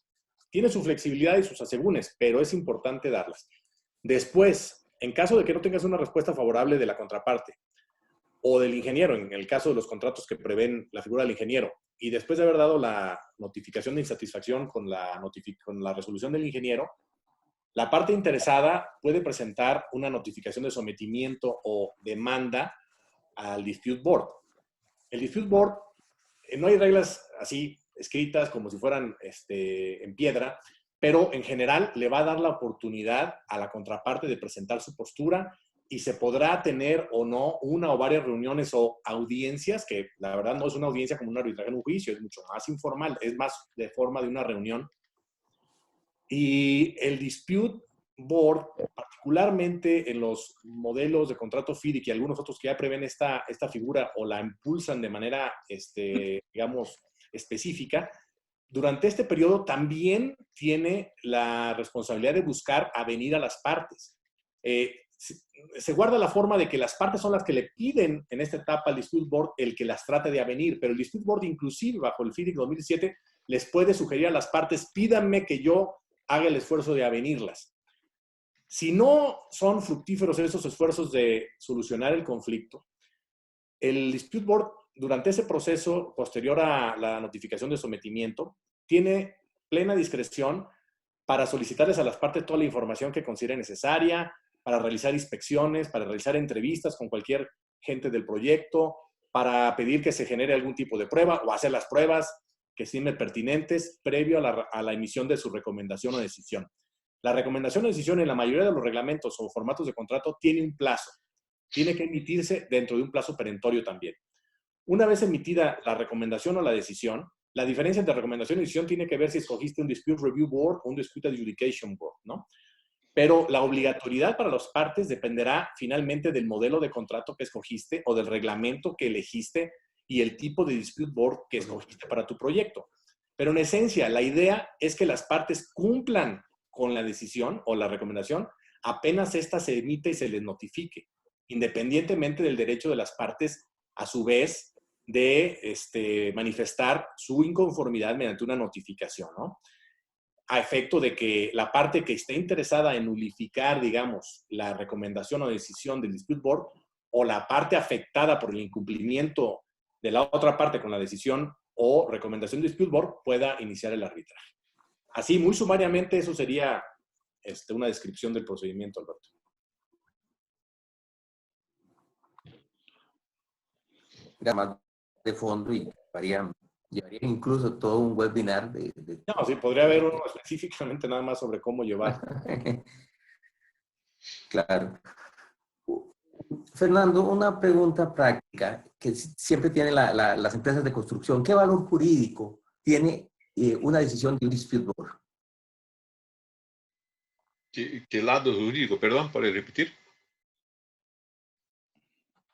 [SPEAKER 1] Tiene su flexibilidad y sus asegúnes, pero es importante darlas. Después, en caso de que no tengas una respuesta favorable de la contraparte o del ingeniero, en el caso de los contratos que prevén la figura del ingeniero, y después de haber dado la notificación de insatisfacción con la resolución del ingeniero, la parte interesada puede presentar una notificación de sometimiento o demanda al dispute board. El dispute board, no hay reglas así escritas como si fueran en piedra, pero en general le va a dar la oportunidad a la contraparte de presentar su postura y se podrá tener o no una o varias reuniones o audiencias, que la verdad no es una audiencia como un arbitraje en un juicio, es mucho más informal, es más de forma de una reunión. Y el dispute board, particularmente en los modelos de contrato FIDIC y algunos otros que ya prevén esta figura o la impulsan de manera, digamos, específica, durante este periodo también tiene la responsabilidad de buscar avenir a las partes. Se guarda la forma de que las partes son las que le piden en esta etapa al dispute board el que las trate de avenir, pero el dispute board inclusive bajo el FIDIC 2007 les puede sugerir a las partes, pídanme que yo haga el esfuerzo de avenirlas. Si no son fructíferos esos esfuerzos de solucionar el conflicto, el dispute board durante ese proceso, posterior a la notificación de sometimiento, tiene plena discreción para solicitarles a las partes toda la información que considere necesaria, para realizar inspecciones, para realizar entrevistas con cualquier gente del proyecto, para pedir que se genere algún tipo de prueba o hacer las pruebas que estimen pertinentes previo a la emisión de su recomendación o decisión. La recomendación o decisión en la mayoría de los reglamentos o formatos de contrato tiene un plazo. Tiene que emitirse dentro de un plazo perentorio también. Una vez emitida la recomendación o la decisión, la diferencia entre recomendación y decisión tiene que ver si escogiste un Dispute Review Board o un Dispute Adjudication Board, ¿no? Pero la obligatoriedad para las partes dependerá finalmente del modelo de contrato que escogiste o del reglamento que elegiste y el tipo de Dispute Board que escogiste para tu proyecto. Pero en esencia, la idea es que las partes cumplan con la decisión o la recomendación apenas ésta se emite y se les notifique, independientemente del derecho de las partes, a su vez, de manifestar su inconformidad mediante una notificación, ¿no? A efecto de que la parte que esté interesada en nulificar, digamos, la recomendación o decisión del Dispute Board o la parte afectada por el incumplimiento de la otra parte con la decisión o recomendación del Dispute Board pueda iniciar el arbitraje. Así, muy sumariamente, eso sería una descripción del procedimiento, Alberto.
[SPEAKER 2] Más de fondo y llevaría incluso todo un webinar
[SPEAKER 1] No, sí, podría haber uno específicamente nada más sobre cómo llevar.
[SPEAKER 2] Claro. Fernando, una pregunta práctica que siempre tienen las empresas de construcción. ¿Qué valor jurídico tiene una decisión de un dispute board?
[SPEAKER 5] ¿Qué lado jurídico? Perdón, ¿puede repetir?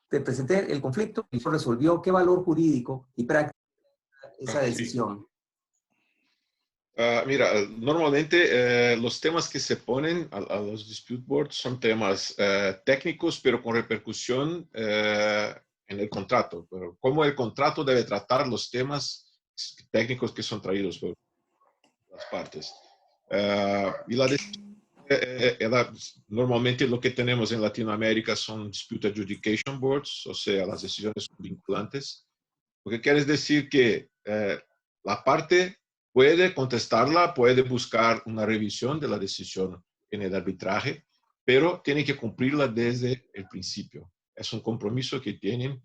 [SPEAKER 2] Te presenté el conflicto y se resolvió. ¿Qué valor jurídico y práctico esa decisión?
[SPEAKER 5] Mira, normalmente los temas que se ponen a los dispute boards son temas técnicos, pero con repercusión en el contrato. Pero cómo el contrato debe tratar los temas técnicos que son traídos por las partes. Y la normalmente lo que tenemos en Latinoamérica son dispute adjudication boards, o sea, las decisiones son vinculantes. Lo que quiere decir que la parte puede contestarla, puede buscar una revisión de la decisión en el arbitraje, pero tiene que cumplirla desde el principio. Es un compromiso que tienen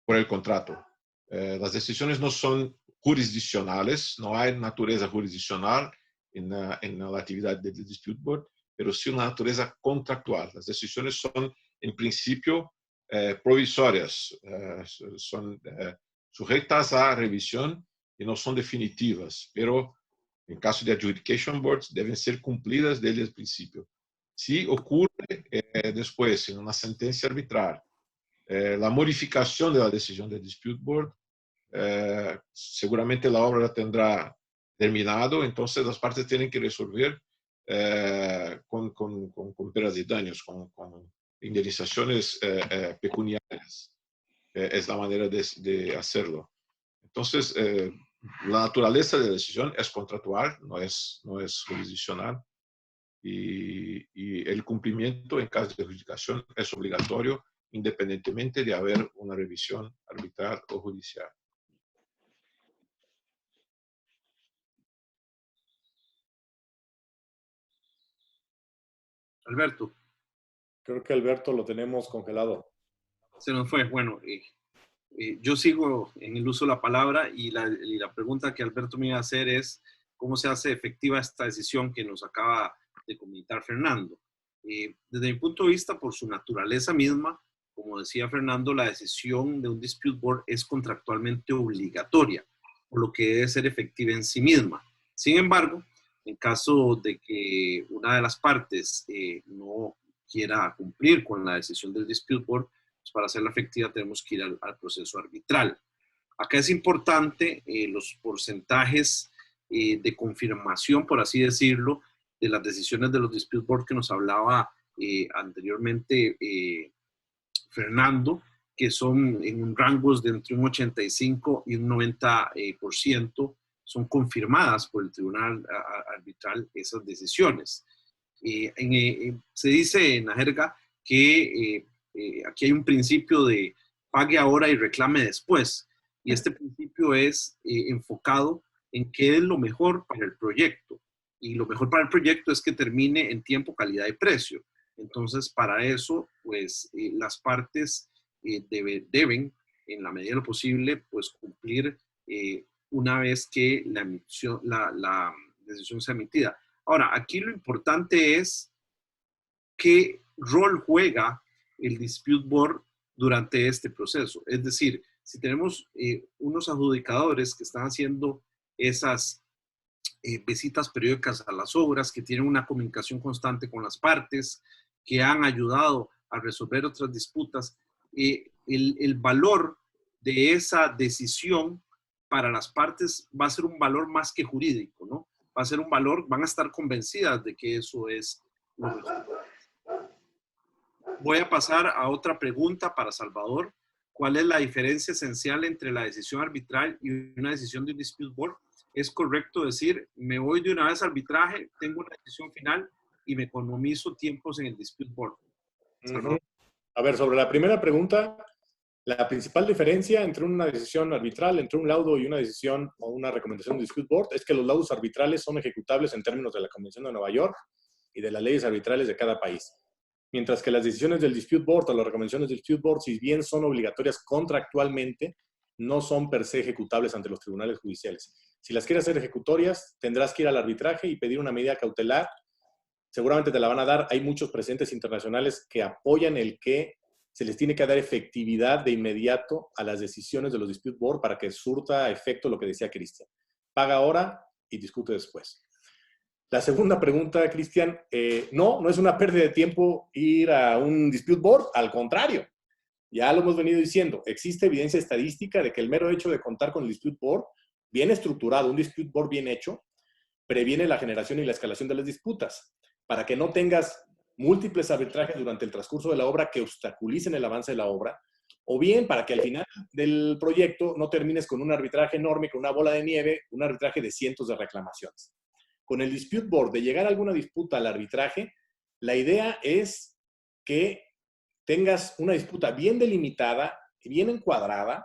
[SPEAKER 5] por el contrato. Las decisiones no son jurisdiccionales, no hay naturaleza jurisdiccional en la actividad del dispute board, pero sí una naturaleza contractual. Las decisiones son, en principio, provisorias, son sujetas a revisión y no son definitivas, pero en caso de adjudication boards deben ser cumplidas desde el principio. Si ocurre después, en una sentencia arbitral, la modificación de la decisión del dispute board, seguramente la obra tendrá terminado, entonces las partes tienen que resolver con pérdida de daños, con indemnizaciones pecuniarias. Es la manera de hacerlo. Entonces, la naturaleza de la decisión es contractual, no es jurisdiccional, y el cumplimiento en caso de adjudicación es obligatorio, independientemente de haber una revisión arbitral o judicial.
[SPEAKER 6] Alberto.
[SPEAKER 1] Creo que Alberto lo tenemos congelado.
[SPEAKER 6] Se nos fue. Bueno, yo sigo en el uso de la palabra y la pregunta que Alberto me iba a hacer es cómo se hace efectiva esta decisión que nos acaba de comentar Fernando. Desde mi punto de vista, por su naturaleza misma, como decía Fernando, la decisión de un dispute board es contractualmente obligatoria, por lo que debe ser efectiva en sí misma. Sin embargo, en caso de que una de las partes no quiera cumplir con la decisión del dispute board, pues para hacerla efectiva tenemos que ir al proceso arbitral. Acá es importante los porcentajes de confirmación, por así decirlo, de las decisiones de los dispute board que nos hablaba anteriormente Fernando, que son en rangos de entre un 85 y un 90% son confirmadas por el tribunal arbitral esas decisiones. Se dice en la jerga que aquí hay un principio de pague ahora y reclame después. Y este principio es enfocado en qué es lo mejor para el proyecto. Y lo mejor para el proyecto es que termine en tiempo, calidad y precio. Entonces, para eso, pues, las partes deben, en la medida de lo posible, pues, cumplir una vez que la decisión sea emitida. Ahora, aquí lo importante es qué rol juega el dispute board durante este proceso. Es decir, si tenemos unos adjudicadores que están haciendo esas visitas periódicas a las obras, que tienen una comunicación constante con las partes, que han ayudado a resolver otras disputas, el valor de esa decisión para las partes va a ser un valor más que jurídico, ¿no? Va a ser un valor, van a estar convencidas de que eso es lo mejor. Voy a pasar a otra pregunta para Salvador. ¿Cuál es la diferencia esencial entre la decisión arbitral y una decisión de un dispute board? ¿Es correcto decir, me voy de una vez al arbitraje, tengo una decisión final y me economizo tiempos en el dispute board?
[SPEAKER 1] A ver, sobre la primera pregunta, la principal diferencia entre una decisión arbitral, entre un laudo y una decisión o una recomendación de dispute board es que los laudos arbitrales son ejecutables en términos de la Convención de Nueva York y de las leyes arbitrales de cada país. Mientras que las decisiones del dispute board o las recomendaciones del dispute board, si bien son obligatorias contractualmente, no son per se ejecutables ante los tribunales judiciales. Si las quieres hacer ejecutorias, tendrás que ir al arbitraje y pedir una medida cautelar. Seguramente te la van a dar. Hay muchos precedentes internacionales que apoyan el que se les tiene que dar efectividad de inmediato a las decisiones de los dispute board para que surta efecto lo que decía Cristian. Paga ahora y discute después. La segunda pregunta, Cristian, no es una pérdida de tiempo ir a un dispute board, al contrario. Ya lo hemos venido diciendo, existe evidencia estadística de que el mero hecho de contar con el dispute board, bien estructurado, un dispute board bien hecho, previene la generación y la escalación de las disputas, para que no tengas múltiples arbitrajes durante el transcurso de la obra que obstaculicen el avance de la obra, o bien para que al final del proyecto no termines con un arbitraje enorme, con una bola de nieve, un arbitraje de cientos de reclamaciones. Con el dispute board, de llegar a alguna disputa al arbitraje, la idea es que tengas una disputa bien delimitada, bien encuadrada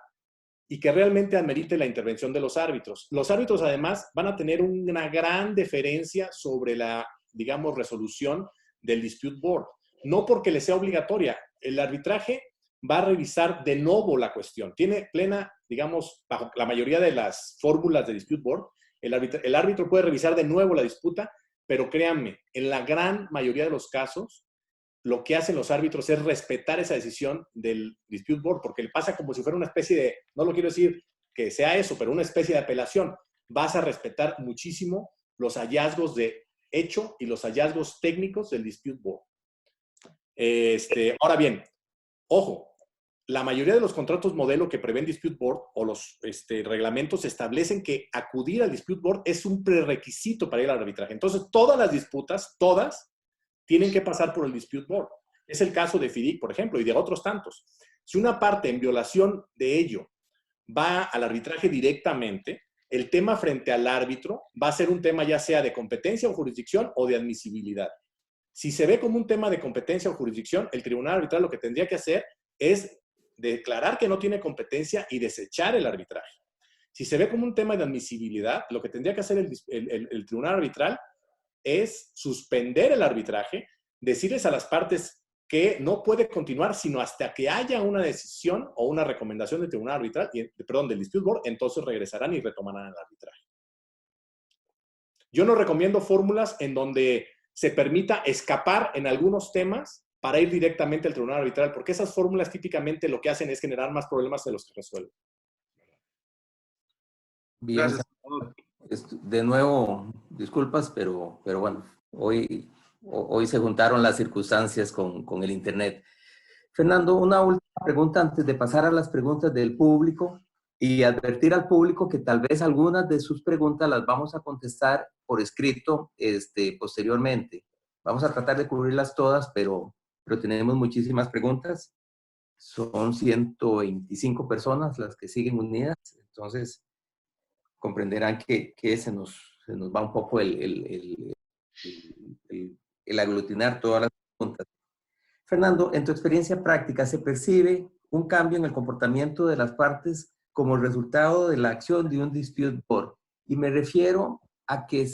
[SPEAKER 1] y que realmente amerite la intervención de los árbitros. Los árbitros, además, van a tener una gran deferencia sobre la, digamos, resolución del dispute board. No porque les sea obligatoria. El arbitraje va a revisar de nuevo la cuestión. Tiene plena, digamos, bajo la mayoría de las fórmulas de dispute board, el árbitro puede revisar de nuevo la disputa, pero créanme, en la gran mayoría de los casos, lo que hacen los árbitros es respetar esa decisión del dispute board, porque pasa como si fuera una especie de, no lo quiero decir que sea eso, pero una especie de apelación. Vas a respetar muchísimo los hallazgos de hecho y los hallazgos técnicos del dispute board. Ahora bien, ojo, la mayoría de los contratos modelo que prevén dispute board o los reglamentos establecen que acudir al dispute board es un prerequisito para ir al arbitraje. Entonces, todas las disputas, todas, tienen que pasar por el dispute board. Es el caso de FIDIC, por ejemplo, y de otros tantos. Si una parte en violación de ello va al arbitraje directamente, el tema frente al árbitro va a ser un tema ya sea de competencia o jurisdicción o de admisibilidad. Si se ve como un tema de competencia o jurisdicción, el tribunal arbitral lo que tendría que hacer es declarar que no tiene competencia y desechar el arbitraje. Si se ve como un tema de admisibilidad, lo que tendría que hacer el tribunal arbitral es suspender el arbitraje, decirles a las partes que no puede continuar sino hasta que haya una decisión o una recomendación del tribunal arbitral, del dispute board, entonces regresarán y retomarán el arbitraje. Yo no recomiendo fórmulas en donde se permita escapar en algunos temas para ir directamente al tribunal arbitral, porque esas fórmulas típicamente lo que hacen es generar más problemas de los que resuelven.
[SPEAKER 2] Bien, de nuevo, disculpas, pero bueno, hoy se juntaron las circunstancias con el Internet. Fernando, una última pregunta antes de pasar a las preguntas del público y advertir al público que tal vez algunas de sus preguntas las vamos a contestar por escrito posteriormente. Vamos a tratar de cubrirlas todas, pero tenemos muchísimas preguntas. Son 125 personas las que siguen unidas, entonces comprenderán que se nos va un poco el aglutinar todas las preguntas. Fernando, en tu experiencia práctica, ¿se percibe un cambio en el comportamiento de las partes como resultado de la acción de un dispute board. Y me refiero a que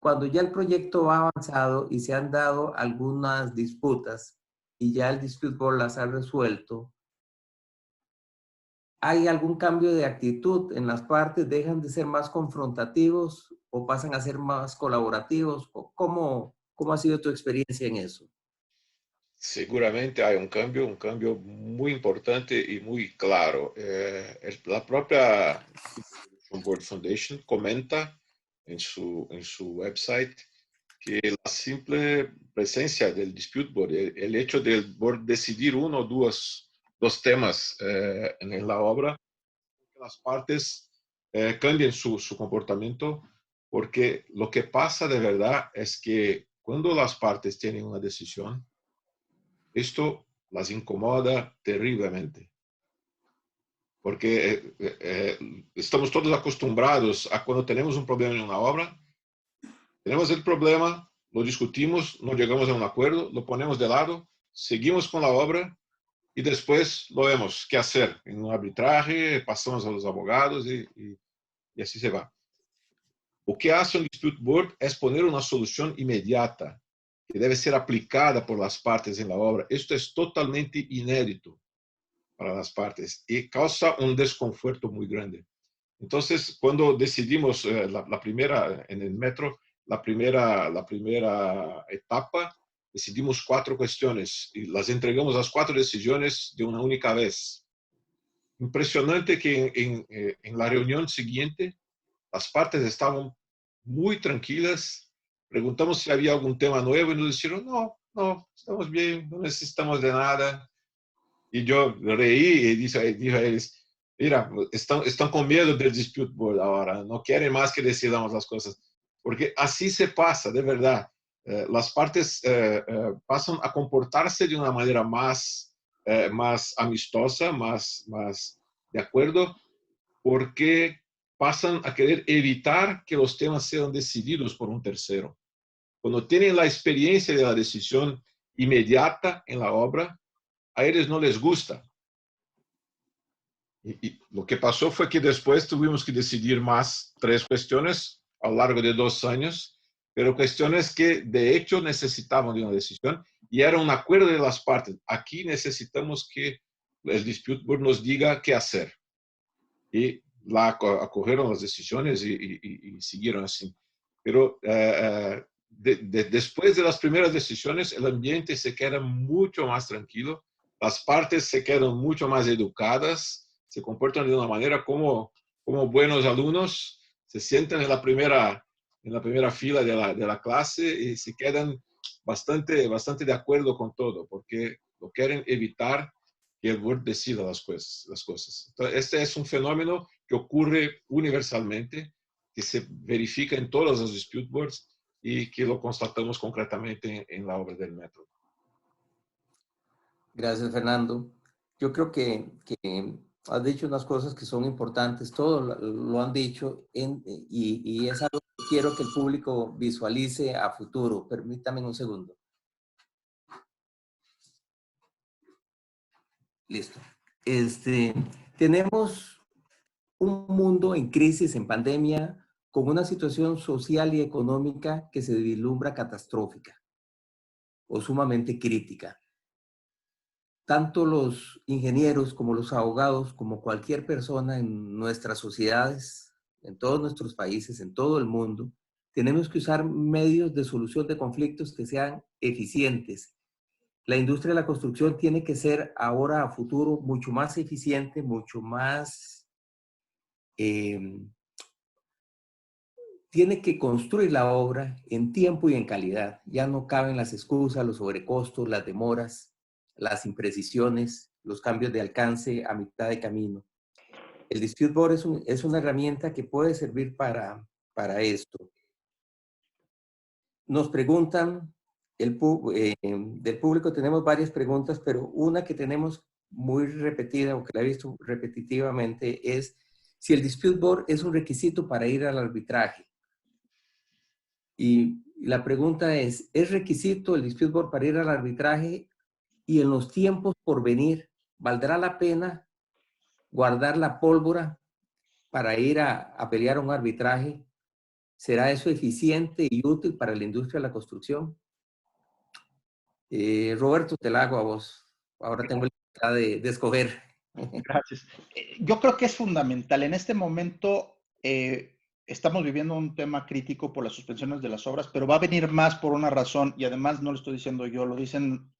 [SPEAKER 2] cuando ya el proyecto va avanzado y se han dado algunas disputas y ya el dispute board las ha resuelto, ¿hay algún cambio de actitud en las partes? ¿Dejan de ser más confrontativos o pasan a ser más colaborativos? ¿Cómo ha sido tu experiencia en eso?
[SPEAKER 5] Seguramente hay un cambio muy importante y muy claro. La propia Board Foundation comenta en su website que la simple presencia del dispute board, el hecho del board decidir uno o dos temas en la obra, que las partes cambien su comportamiento, porque lo que pasa de verdad es que cuando las partes tienen una decisión, esto las incomoda terriblemente, porque estamos todos acostumbrados a cuando tenemos un problema en una obra, tenemos el problema, lo discutimos, no llegamos a un acuerdo, lo ponemos de lado, seguimos con la obra y después lo vemos qué hacer en un arbitraje, pasamos a los abogados y así se va. O que hace un dispute board es poner una solución inmediata que debe ser aplicada por las partes en la obra. Esto es totalmente inédito para las partes y causa un desconforto muy grande. Entonces, cuando decidimos la primera, en el metro, la primera etapa, decidimos 4 cuestiones y las entregamos las 4 decisiones de una única vez. Impresionante que en la reunión siguiente las partes estaban muy tranquilas. Preguntamos si había algún tema nuevo y nos dijeron, no, estamos bien, no necesitamos de nada. Y yo reí y dije a ellos, mira, están con miedo del dispute board ahora, no quieren más que decidamos las cosas. Porque así se pasa, de verdad. Las partes pasan a comportarse de una manera más amistosa, más de acuerdo, porque pasan a querer evitar que los temas sean decididos por un tercero. Cuando tienen la experiencia de la decisión inmediata en la obra, a ellos no les gusta. Y lo que pasó fue que después tuvimos que decidir más 3 cuestiones a lo largo de 2 años, pero cuestiones que de hecho necesitaban de una decisión y era un acuerdo de las partes. Aquí necesitamos que el dispute board nos diga qué hacer. Y acogieron las decisiones y siguieron así. Pero después de las primeras decisiones, el ambiente se queda mucho más tranquilo, las partes se quedan mucho más educadas, se comportan de una manera como buenos alumnos, se sientan en la primera fila de la clase y se quedan bastante de acuerdo con todo, porque lo quieren evitar que el board decida las cosas. Entonces, este es un fenómeno que ocurre universalmente, que se verifica en todos los dispute boards y que lo constatamos concretamente en la obra del metro.
[SPEAKER 2] Gracias, Fernando. Yo creo que has dicho unas cosas que son importantes, todos lo han dicho, y es algo que quiero que el público visualice a futuro. Permítame un segundo. Listo. Tenemos un mundo en crisis, en pandemia, con una situación social y económica que se vislumbra catastrófica o sumamente crítica. Tanto los ingenieros como los abogados, como cualquier persona en nuestras sociedades, en todos nuestros países, en todo el mundo, tenemos que usar medios de solución de conflictos que sean eficientes. La industria de la construcción tiene que ser ahora a futuro mucho más eficiente, mucho más... tiene que construir la obra en tiempo y en calidad. Ya no caben las excusas, los sobrecostos, las demoras, las imprecisiones, los cambios de alcance a mitad de camino. El dispute board es una herramienta que puede servir para esto. Nos preguntan, del público tenemos varias preguntas, pero una que tenemos muy repetida o que la he visto repetitivamente es si el dispute board es un requisito para ir al arbitraje. Y la pregunta ¿es requisito el dispute board para ir al arbitraje? Y en los tiempos por venir, ¿valdrá la pena guardar la pólvora para ir a pelear un arbitraje? ¿Será eso eficiente y útil para la industria de la construcción? Roberto, te la hago a vos. Ahora tengo la libertad de escoger.
[SPEAKER 4] Gracias. Yo creo que es fundamental. En este momento estamos viviendo un tema crítico por las suspensiones de las obras, pero va a venir más por una razón, y además no lo estoy diciendo yo, lo dicen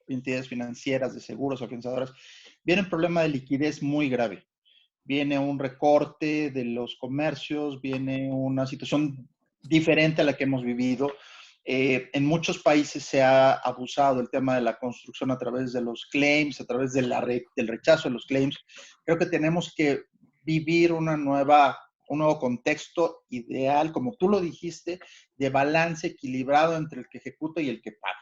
[SPEAKER 4] entidades financieras, de seguros, afianzadoras. Viene un problema de liquidez muy grave. Viene un recorte de los comercios, viene una situación diferente a la que hemos vivido. En muchos países se ha abusado del tema de la construcción a través de los claims, a través del rechazo de los claims. Creo que tenemos que vivir un nuevo contexto ideal, como tú lo dijiste, de balance equilibrado entre el que ejecuta y el que paga.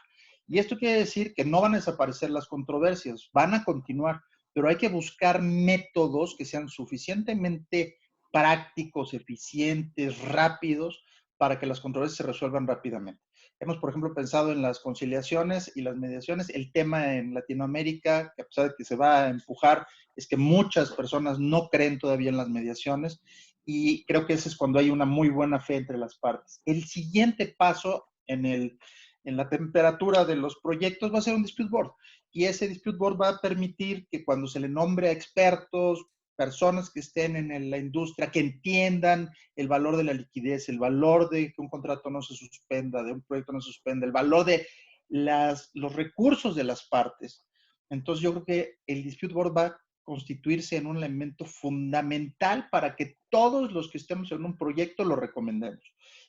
[SPEAKER 4] Y esto quiere decir que no van a desaparecer las controversias, van a continuar, pero hay que buscar métodos que sean suficientemente prácticos, eficientes, rápidos, para que las controversias se resuelvan rápidamente. Hemos, por ejemplo, pensado en las conciliaciones y las mediaciones. El tema en Latinoamérica, que a pesar de que se va a empujar, es que muchas personas no creen todavía en las mediaciones, y creo que ese es cuando hay una muy buena fe entre las partes. El siguiente paso en la temperatura de los proyectos va a ser un dispute board, y ese dispute board va a permitir que cuando se le nombre a expertos, personas que estén en la industria, que entiendan el valor de la liquidez, el valor de que un contrato no se suspenda, de un proyecto no se suspenda, el valor de los recursos de las partes. Entonces yo creo que el dispute board va a constituirse en un elemento fundamental para que todos los que estemos en un proyecto lo recomendemos.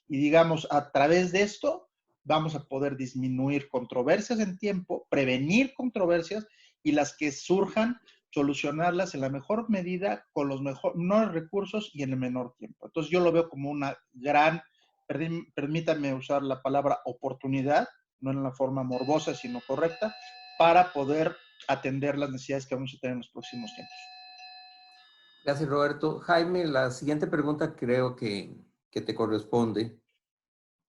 [SPEAKER 4] Y digamos, a través de esto vamos a poder disminuir controversias en tiempo, prevenir controversias, y las que surjan, solucionarlas en la mejor medida, con los menores recursos y en el menor tiempo. Entonces yo lo veo como una gran, permítanme usar la palabra oportunidad, no en la forma morbosa, sino correcta, para poder atender las necesidades que vamos a tener en los próximos tiempos.
[SPEAKER 2] Gracias, Roberto. Jaime, la siguiente pregunta creo que te corresponde.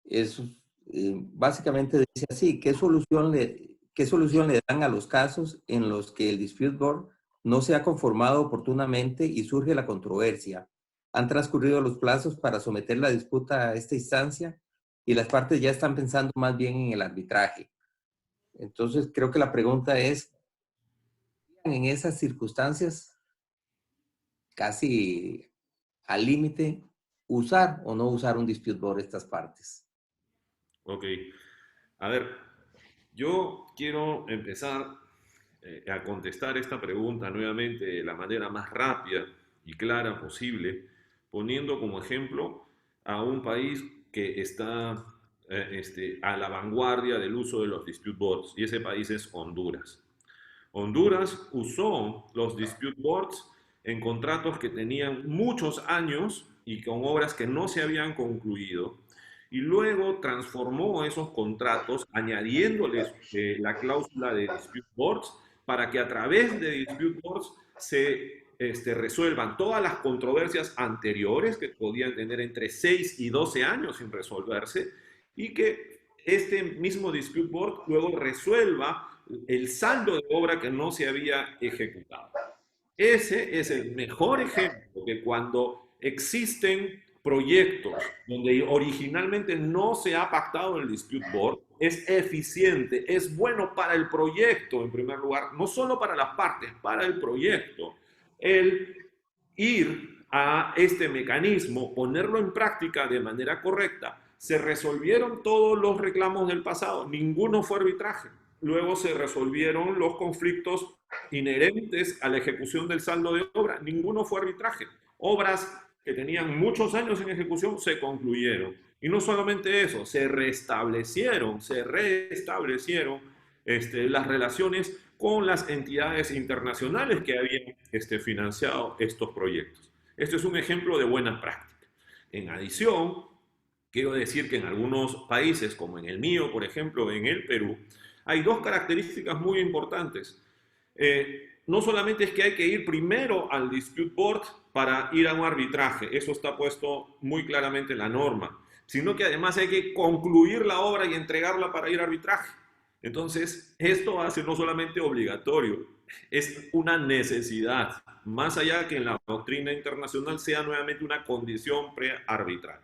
[SPEAKER 2] Es, básicamente dice así: ¿qué solución le dan a los casos en los que el dispute board no se ha conformado oportunamente y surge la controversia? ¿Han transcurrido los plazos para someter la disputa a esta instancia y las partes ya están pensando más bien en el arbitraje? Entonces, creo que la pregunta es, en esas circunstancias, casi al límite, usar o no usar un dispute board estas partes.
[SPEAKER 3] Ok. A ver, yo quiero empezar a contestar esta pregunta nuevamente de la manera más rápida y clara posible, poniendo como ejemplo a un país que está a la vanguardia del uso de los dispute boards, y ese país es Honduras. Honduras usó los dispute boards en contratos que tenían muchos años y con obras que no se habían concluido, y luego transformó esos contratos añadiéndoles la cláusula de dispute boards para que a través de dispute boards se resuelvan todas las controversias anteriores que podían tener entre 6 y 12 años sin resolverse, y que este mismo dispute board luego resuelva el saldo de obra que no se había ejecutado. Ese es el mejor ejemplo de cuando existen proyectos donde originalmente no se ha pactado el dispute board, es eficiente, es bueno para el proyecto en primer lugar, no solo para las partes, para el proyecto. El ir a este mecanismo, ponerlo en práctica de manera correcta, se resolvieron todos los reclamos del pasado, ninguno fue arbitraje. Luego se resolvieron los conflictos inherentes a la ejecución del saldo de obra, ninguno fue arbitraje. Obras que tenían muchos años en ejecución se concluyeron. Y no solamente eso, se restablecieron las relaciones con las entidades internacionales que habían financiado estos proyectos. Este es un ejemplo de buena práctica. En adición, quiero decir que en algunos países, como en el mío, por ejemplo, en el Perú, hay dos características muy importantes. No solamente es que hay que ir primero al dispute board para ir a un arbitraje, eso está puesto muy claramente en la norma, sino que además hay que concluir la obra y entregarla para ir a arbitraje. Entonces, esto hace no solamente obligatorio es una necesidad, más allá que en la doctrina internacional sea nuevamente una condición prearbitral.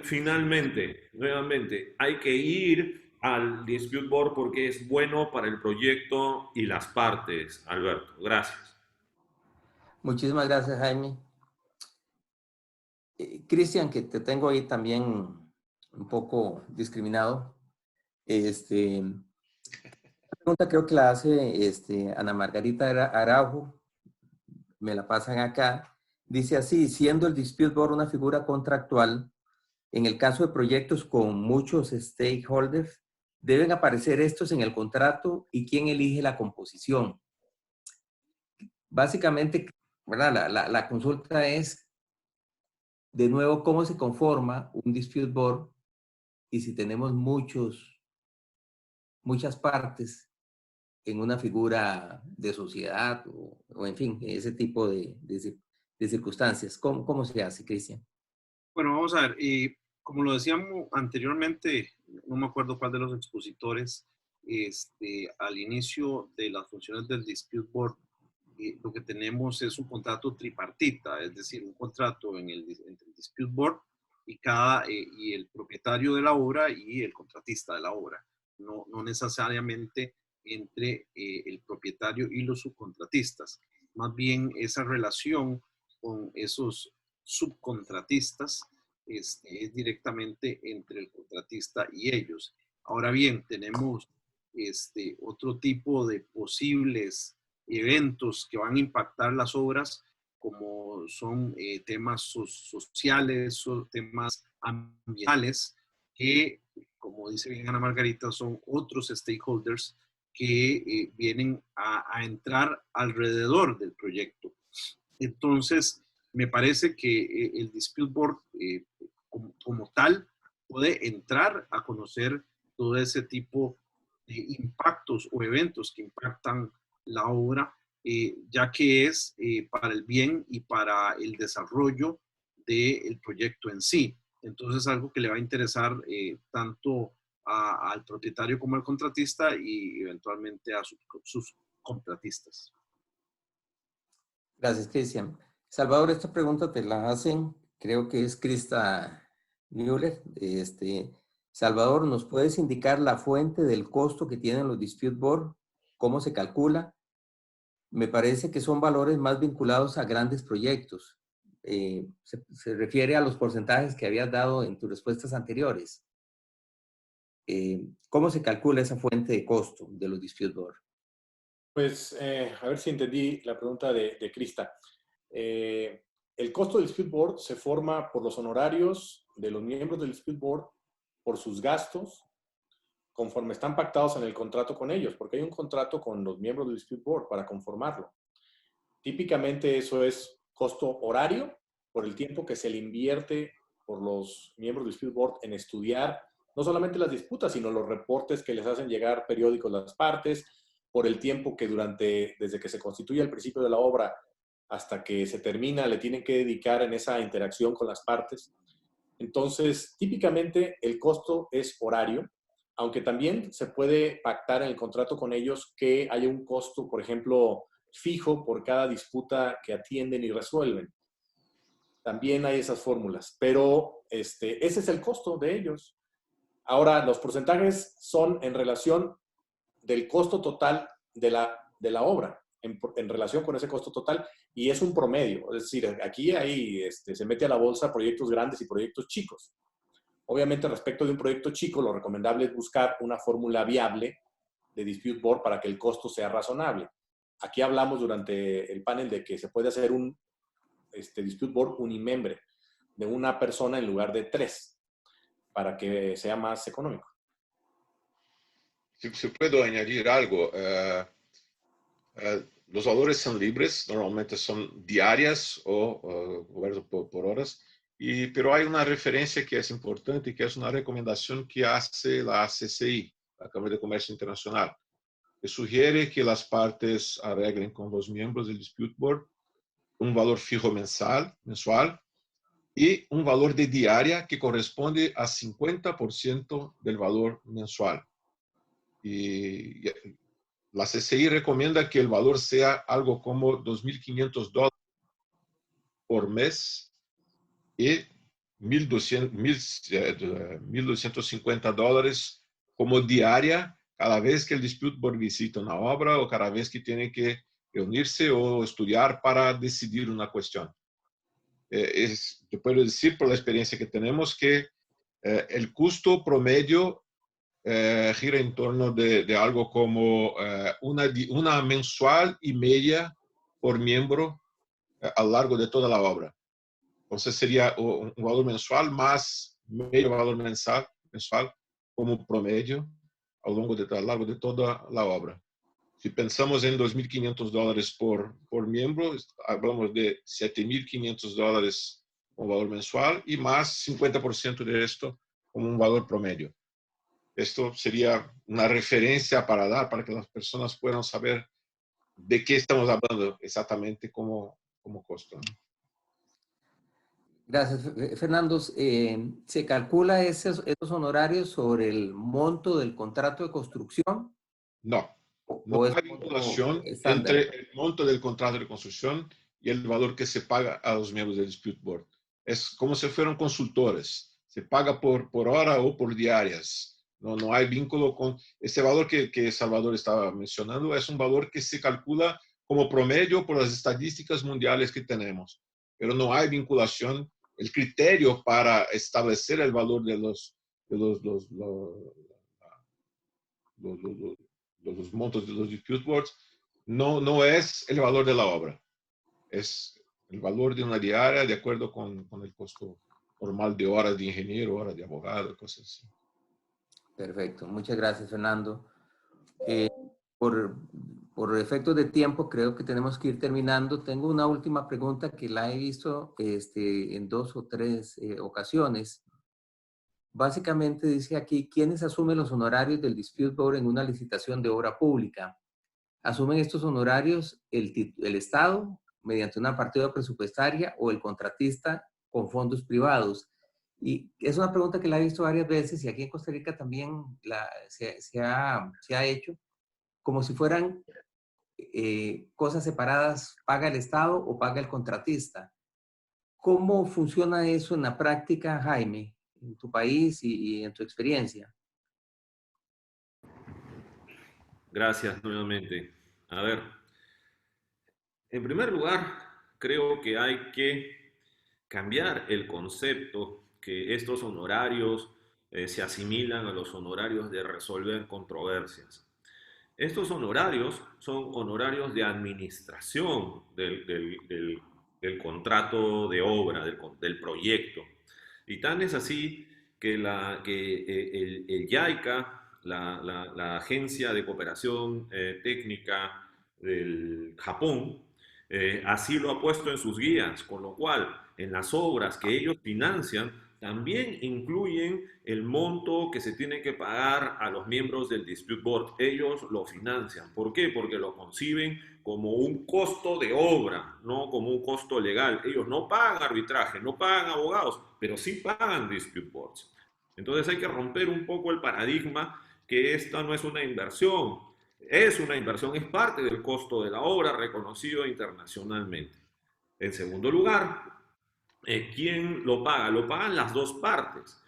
[SPEAKER 3] Finalmente, nuevamente, hay que ir al dispute board porque es bueno para el proyecto y las partes, Alberto. Gracias.
[SPEAKER 2] Muchísimas gracias, Jaime. Cristian, que te tengo ahí también un poco discriminado. La pregunta creo que la hace Ana Margarita Araujo, me la pasan acá. Dice así: siendo el dispute board una figura contractual, en el caso de proyectos con muchos stakeholders, deben aparecer estos en el contrato y quién elige la composición. Básicamente, ¿verdad? La consulta es, de nuevo, cómo se conforma un dispute board y si tenemos muchas partes en una figura de sociedad o en fin, ese tipo de circunstancias. ¿Cómo se hace, Cristian?
[SPEAKER 6] Bueno, vamos a ver, como lo decíamos anteriormente, no me acuerdo cuál de los expositores, al inicio de las funciones del dispute board, lo que tenemos es un contrato tripartita, es decir, un contrato entre el dispute board y el propietario de la obra y el contratista de la obra, no necesariamente entre el propietario y los subcontratistas. Más bien esa relación con esos subcontratistas es directamente entre el contratista y ellos. Ahora bien, tenemos otro tipo de posibles eventos que van a impactar las obras, como son temas sociales o temas ambientales, que, como dice bien Ana Margarita, son otros stakeholders que vienen a entrar alrededor del proyecto. Entonces, me parece que el dispute board como tal puede entrar a conocer todo ese tipo de impactos o eventos que impactan la obra, ya que es para el bien y para el desarrollo del proyecto en sí. Entonces, algo que le va a interesar tanto al propietario como al contratista y eventualmente a sus contratistas.
[SPEAKER 2] Gracias, Cristian. Salvador, esta pregunta te la hacen, creo que es Krista Müller. Salvador, ¿nos puedes indicar la fuente del costo que tienen los dispute board? ¿Cómo se calcula? Me parece que son valores más vinculados a grandes proyectos. Se refiere a los porcentajes que habías dado en tus respuestas anteriores. ¿Cómo se calcula esa fuente de costo de los dispute board?
[SPEAKER 1] Pues, a ver si entendí la pregunta de Krista. El costo del dispute board se forma por los honorarios de los miembros del dispute board, por sus gastos, conforme están pactados en el contrato con ellos, porque hay un contrato con los miembros del dispute board para conformarlo. Típicamente eso es costo horario por el tiempo que se le invierte por los miembros del dispute board en estudiar no solamente las disputas, sino los reportes que les hacen llegar periódicos las partes, por el tiempo que desde que se constituye al principio de la obra hasta que se termina, le tienen que dedicar en esa interacción con las partes. Entonces, típicamente el costo es horario, aunque también se puede pactar en el contrato con ellos que haya un costo, por ejemplo, fijo por cada disputa que atienden y resuelven. También hay esas fórmulas, pero ese es el costo de ellos. Ahora, los porcentajes son en relación del costo total de la obra, en relación con ese costo total, y es un promedio. Es decir, aquí se mete a la bolsa proyectos grandes y proyectos chicos. Obviamente, respecto de un proyecto chico, lo recomendable es buscar una fórmula viable de dispute board para que el costo sea razonable. Aquí hablamos durante el panel de que se puede hacer un dispute board unimembre, de una persona en lugar de 3, para que sea más económico.
[SPEAKER 5] Si puedo añadir algo, los valores son libres, normalmente son diarias o por horas, pero hay una referencia que es importante, que es una recomendación que hace la ACCI, la Cámara de Comercio Internacional, que sugiere que las partes arreglen con los miembros del dispute board un valor fijo mensual y un valor de diaria que corresponde a 50% del valor mensual. Y la CCI recomienda que el valor sea algo como $2.500 por mes y $1.250 como diaria cada vez que el dispute board visita una obra o cada vez que tiene que reunirse o estudiar para decidir una cuestión. Te puedo decir por la experiencia que tenemos que el costo promedio gira en torno de algo como una mensual y media por miembro a lo largo de toda la obra. Entonces sería un valor mensual más medio valor mensual como promedio a lo largo de toda la obra. Si pensamos en $2.500 por miembro, hablamos de $7.500 como valor mensual y más 50% de esto como un valor promedio. Esto sería una referencia para dar, para que las personas puedan saber de qué estamos hablando exactamente como costo, ¿no?
[SPEAKER 2] Gracias, Fernando. ¿Se calcula esos honorarios sobre el monto del contrato de construcción?
[SPEAKER 5] No,
[SPEAKER 2] ¿O
[SPEAKER 5] no
[SPEAKER 2] es
[SPEAKER 5] hay vinculación
[SPEAKER 2] estándar?
[SPEAKER 5] entre el monto del contrato de construcción y el valor que se paga a los miembros del Dispute Board. Es como si fueran consultores. Se paga por hora o por diarias. No hay vínculo con ese valor que Salvador estaba mencionando. Es un valor que se calcula como promedio por las estadísticas mundiales que tenemos. Pero no hay vinculación. El criterio para establecer el valor de los montos de los dispute boards no es el valor de la obra. Es el valor de una diaria de acuerdo con el costo normal de horas de ingeniero, horas de abogado, cosas así.
[SPEAKER 2] Perfecto. Muchas gracias, Fernando. Por efectos de tiempo, creo que tenemos que ir terminando. Tengo una última pregunta que la he visto en 2 o 3 ocasiones. Básicamente dice aquí, ¿quiénes asumen los honorarios del Dispute Board en una licitación de obra pública? ¿Asumen estos honorarios el Estado mediante una partida presupuestaria o el contratista con fondos privados? Y es una pregunta que la he visto varias veces y aquí en Costa Rica también se ha hecho, como si fueran cosas separadas, ¿paga el Estado o paga el contratista? ¿Cómo funciona eso en la práctica, Jaime, en tu país y en tu experiencia?
[SPEAKER 3] Gracias nuevamente. A ver, en primer lugar, creo que hay que cambiar el concepto que estos honorarios se asimilan a los honorarios de resolver controversias. Estos honorarios son honorarios de administración del contrato de obra, del proyecto. Y tan es así que el JICA, la Agencia de Cooperación Técnica del Japón, así lo ha puesto en sus guías, con lo cual en las obras que ellos financian también incluyen el monto que se tiene que pagar a los miembros del Dispute Board. Ellos lo financian. ¿Por qué? Porque lo conciben como un costo de obra, no como un costo legal. Ellos no pagan arbitraje, no pagan abogados, pero sí pagan Dispute Boards. Entonces hay que romper un poco el paradigma que esta no es una inversión. Es una inversión, es parte del costo de la obra reconocido internacionalmente. En segundo lugar, ¿quién lo paga? Lo pagan las dos partes.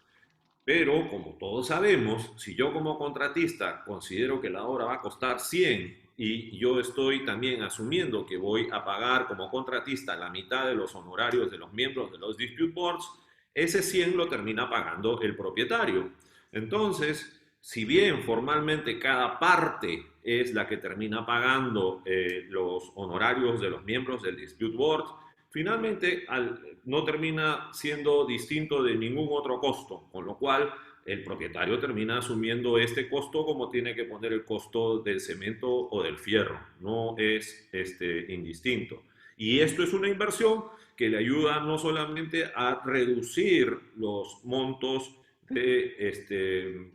[SPEAKER 3] Pero, como todos sabemos, si yo como contratista considero que la obra va a costar 100 y yo estoy también asumiendo que voy a pagar como contratista la mitad de los honorarios de los miembros de los dispute boards, ese 100 lo termina pagando el propietario. Entonces, si bien formalmente cada parte es la que termina pagando los honorarios de los miembros del dispute board, finalmente no termina siendo distinto de ningún otro costo, con lo cual el propietario termina asumiendo este costo como tiene que poner el costo del cemento o del fierro, no es indistinto. Y esto es una inversión que le ayuda no solamente a reducir los montos de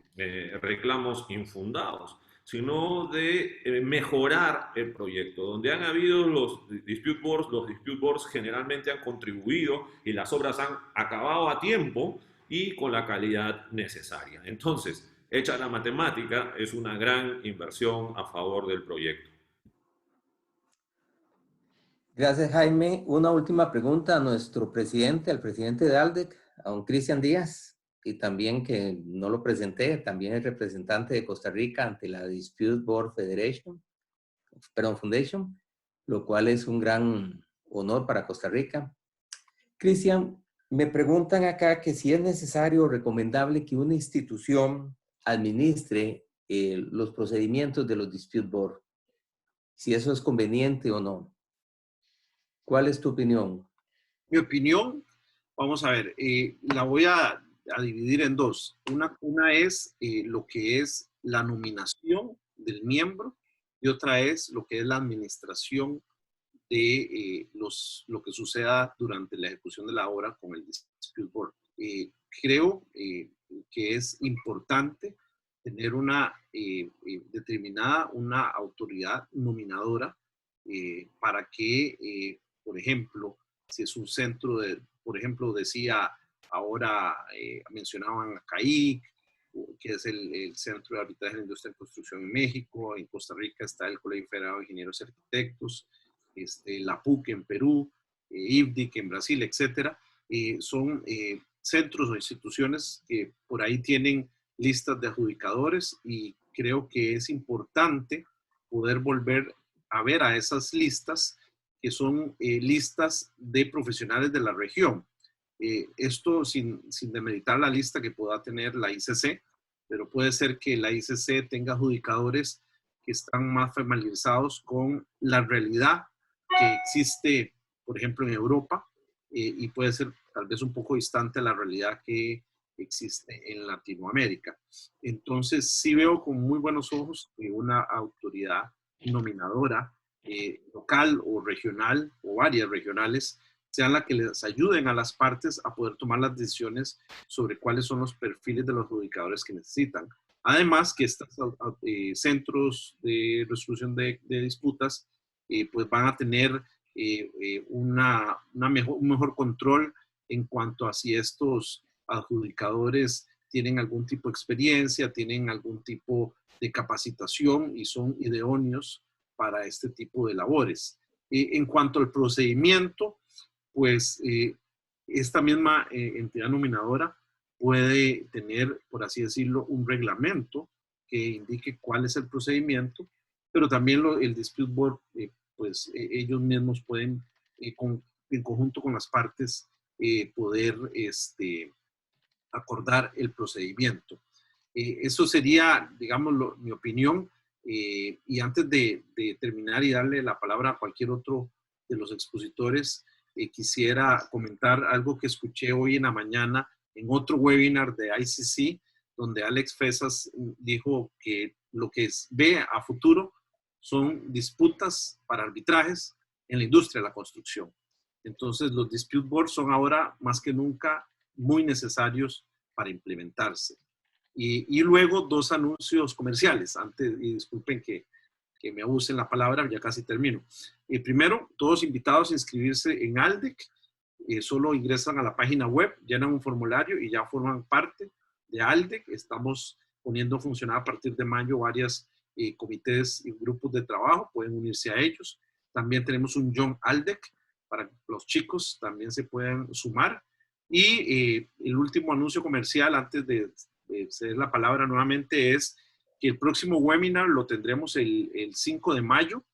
[SPEAKER 3] reclamos infundados, sino de mejorar el proyecto. Donde han habido los dispute boards generalmente han contribuido y las obras han acabado a tiempo y con la calidad necesaria. Entonces, hecha la matemática, es una gran inversión a favor del proyecto.
[SPEAKER 2] Gracias, Jaime. Una última pregunta a nuestro presidente, al presidente de ALDEC, a don Cristian Díaz, y también que no lo presenté, también es representante de Costa Rica ante la Dispute Board Foundation, lo cual es un gran honor para Costa Rica. Cristian, me preguntan acá que si es necesario o recomendable que una institución administre los procedimientos de los Dispute Board, si eso es conveniente o no. ¿Cuál es tu opinión?
[SPEAKER 6] Mi opinión, vamos a ver, la voy a dividir en dos. Una es lo que es la nominación del miembro y otra es lo que es la administración de lo que suceda durante la ejecución de la obra con el Dispute Board. Creo que es importante tener una determinada, una autoridad nominadora para que, por ejemplo, si es un centro de, por ejemplo, decía ahora, mencionaban a CAIC, que es el Centro de Arbitraje en la Industria de Construcción en México. En Costa Rica está el Colegio Federado de Ingenieros y Arquitectos, la PUC en Perú, IFDIC en Brasil, etcétera. Son centros o instituciones que por ahí tienen listas de adjudicadores y creo que es importante poder volver a ver a esas listas que son listas de profesionales de la región. Esto sin demeritar la lista que pueda tener la ICC, pero puede ser que la ICC tenga adjudicadores que están más familiarizados con la realidad que existe, por ejemplo, en Europa, y puede ser tal vez un poco distante a la realidad que existe en Latinoamérica. Entonces, sí veo con muy buenos ojos que una autoridad nominadora local o regional o varias regionales sean las que les ayuden a las partes a poder tomar las decisiones sobre cuáles son los perfiles de los adjudicadores que necesitan. Además que estos centros de resolución de disputas pues van a tener un mejor control en cuanto a si estos adjudicadores tienen algún tipo de experiencia, tienen algún tipo de capacitación y son idóneos para este tipo de labores. En cuanto al procedimiento, pues esta misma entidad nominadora puede tener, por así decirlo, un reglamento que indique cuál es el procedimiento, pero también el Dispute Board, pues ellos mismos pueden, en conjunto con las partes, poder acordar el procedimiento. Eso sería, digamos, mi opinión. Y antes de terminar y darle la palabra a cualquier otro de los expositores, quisiera comentar algo que escuché hoy en la mañana en otro webinar de ICC, donde Alex Fesas dijo que lo que ve a futuro son disputas para arbitrajes en la industria de la construcción. Entonces, los dispute boards son ahora más que nunca muy necesarios para implementarse. Y luego dos anuncios comerciales. Antes, y disculpen que me abusen la palabra, ya casi termino. Primero, todos invitados a inscribirse en ALDEC. Solo ingresan a la página web, llenan un formulario y ya forman parte de ALDEC. Estamos poniendo a funcionar a partir de mayo varias comités y grupos de trabajo. Pueden unirse a ellos. También tenemos un Young ALDEC para los chicos, también se pueden sumar. Y el último anuncio comercial antes de ceder la palabra nuevamente es que el próximo webinar lo tendremos el 5 de mayo.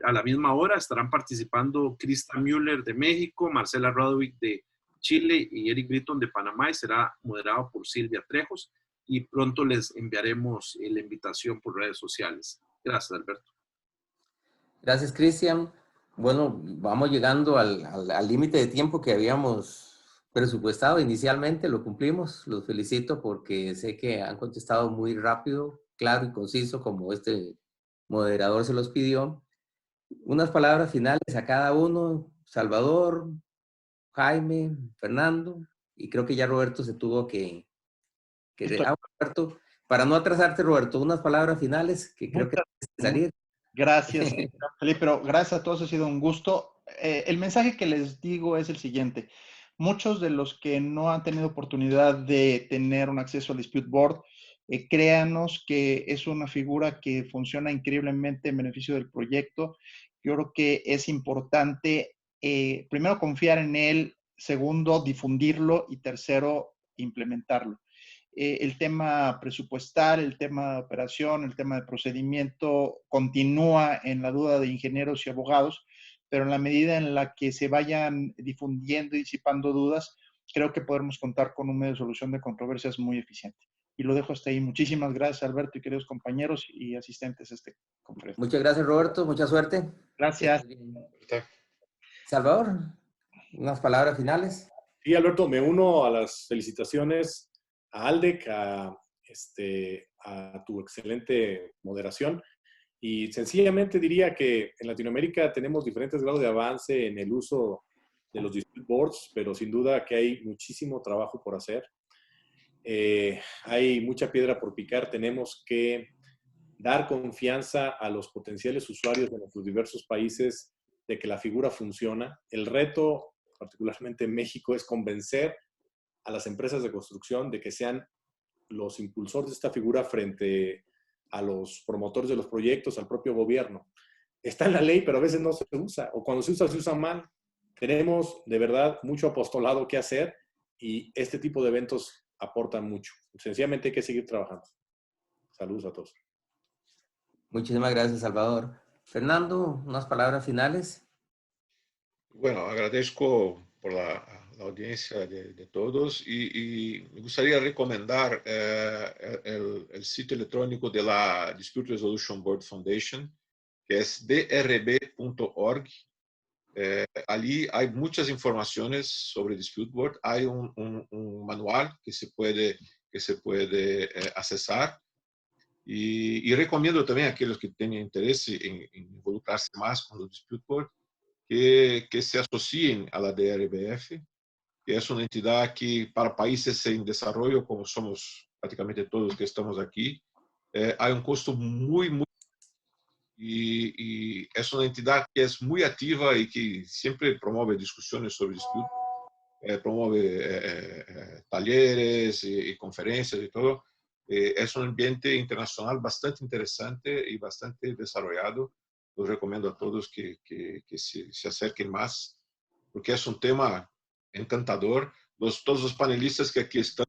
[SPEAKER 6] A la misma hora estarán participando Krista Müller de México, Marcela Radovic de Chile y Eric Britton de Panamá, y será moderado por Silvia Trejos. Y pronto les enviaremos la invitación por redes sociales. Gracias, Alberto.
[SPEAKER 2] Gracias, Cristian. Bueno, vamos llegando al límite de tiempo que habíamos presupuestado inicialmente, lo cumplimos. Los felicito porque sé que han contestado muy rápido, claro y conciso, como este moderador se los pidió. Unas palabras finales a cada uno, Salvador, Jaime, Fernando, y creo que ya Roberto se tuvo que Roberto, para no atrasarte, Roberto, unas palabras finales que creo que tienes que salir.
[SPEAKER 4] Gracias, Felipe, pero gracias a todos, ha sido un gusto. El mensaje que les digo es el siguiente. muchos de los que no han tenido oportunidad de tener un acceso al Dispute Board, créanos que es una figura que funciona increíblemente en beneficio del proyecto. Yo creo que es importante, primero, confiar en él, segundo, difundirlo y tercero, implementarlo. El tema presupuestal, el tema de operación, el tema de procedimiento continúa en la duda de ingenieros y abogados, pero en la medida en la que se vayan difundiendo y disipando dudas, creo que podremos contar con un medio de solución de controversias muy eficiente. Y lo dejo hasta ahí. Muchísimas gracias, Alberto, y queridos compañeros y asistentes a esta conferencia.
[SPEAKER 2] Muchas gracias, Roberto. Mucha suerte.
[SPEAKER 4] Gracias.
[SPEAKER 2] Salvador, unas palabras finales.
[SPEAKER 1] Sí, Alberto, me uno a las felicitaciones a Aldec, a tu excelente moderación. Y sencillamente diría que en Latinoamérica tenemos diferentes grados de avance en el uso de los dispute boards, pero sin duda que hay muchísimo trabajo por hacer. Hay mucha piedra por picar. Tenemos que dar confianza a los potenciales usuarios de nuestros diversos países de que la figura funciona. El reto, particularmente en México, es convencer a las empresas de construcción de que sean los impulsores de esta figura frente a los promotores de los proyectos, al propio gobierno. Está en la ley, pero a veces no se usa, o cuando se usa mal. Tenemos de verdad mucho apostolado que hacer y este tipo de eventos aportan mucho. Sencillamente hay que seguir trabajando. Saludos a todos.
[SPEAKER 2] Muchísimas gracias, Salvador. Fernando, unas palabras finales.
[SPEAKER 5] Bueno, agradezco por la audiencia de todos y me gustaría recomendar el sitio electrónico de la Dispute Resolution Board Foundation, que es drb.org. Allí hay muchas informaciones sobre Dispute Board. Hay un manual que se puede accesar. Y recomiendo también a aquellos que tengan interés en involucrarse más con los Dispute Board que se asocien a la DRBF, que es una entidad que para países en desarrollo, como somos prácticamente todos que estamos aquí, hay un costo muy y es una entidad que es muy activa y que siempre promueve discusiones sobre dispute, promueve talleres y conferencias y todo. Es un ambiente internacional bastante interesante y bastante desarrollado. Los recomiendo a todos que se acerquen más, porque es un tema encantador. Todos los panelistas que aquí están,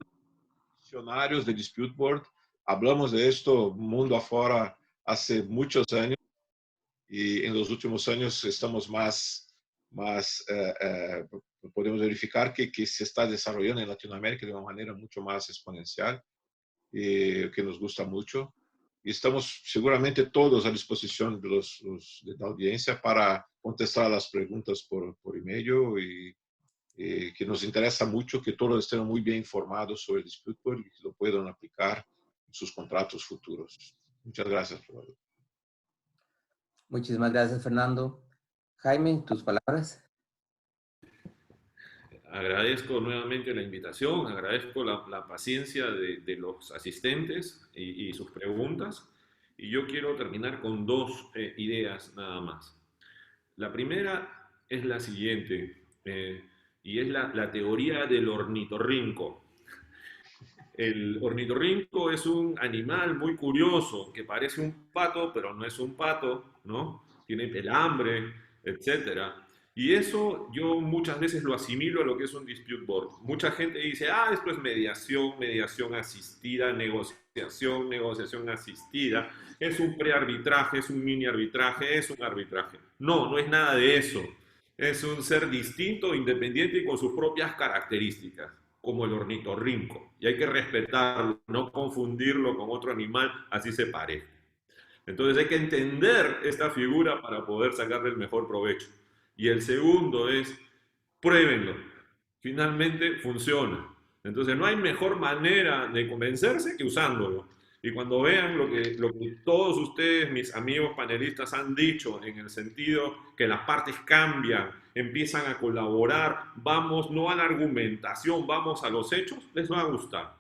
[SPEAKER 5] funcionarios de Dispute Board, hablamos de esto mundo afuera hace muchos años y en los últimos años estamos podemos verificar que se está desarrollando en Latinoamérica de una manera mucho más exponencial, que nos gusta mucho. Y estamos seguramente todos a disposición de la audiencia para contestar las preguntas por email y que nos interesa mucho que todos estén muy bien informados sobre el Dispute Board y que lo puedan aplicar en sus contratos futuros. Muchas gracias.
[SPEAKER 2] Muchísimas gracias, Fernando. Jaime, tus palabras.
[SPEAKER 3] Agradezco nuevamente la invitación, agradezco la paciencia de los asistentes y sus preguntas. Y yo quiero terminar con dos ideas nada más. La primera es la siguiente, y es la teoría del ornitorrinco. El ornitorrinco es un animal muy curioso que parece un pato, pero no es un pato, ¿no? Tiene pelambre, etc. Y eso yo muchas veces lo asimilo a lo que es un dispute board. Mucha gente dice, esto es mediación, mediación asistida, negociación, negociación asistida, es un prearbitraje, es un mini arbitraje, es un arbitraje. No, no es nada de eso. Es un ser distinto, independiente y con sus propias características, como el ornitorrinco. Y hay que respetarlo, no confundirlo con otro animal, así se parece. Entonces hay que entender esta figura para poder sacarle el mejor provecho. Y el segundo es, pruébenlo. Finalmente funciona. Entonces no hay mejor manera de convencerse que usándolo. Y cuando vean lo que todos ustedes, mis amigos panelistas, han dicho en el sentido que las partes cambian, empiezan a colaborar, vamos no a la argumentación, vamos a los hechos, les va a gustar.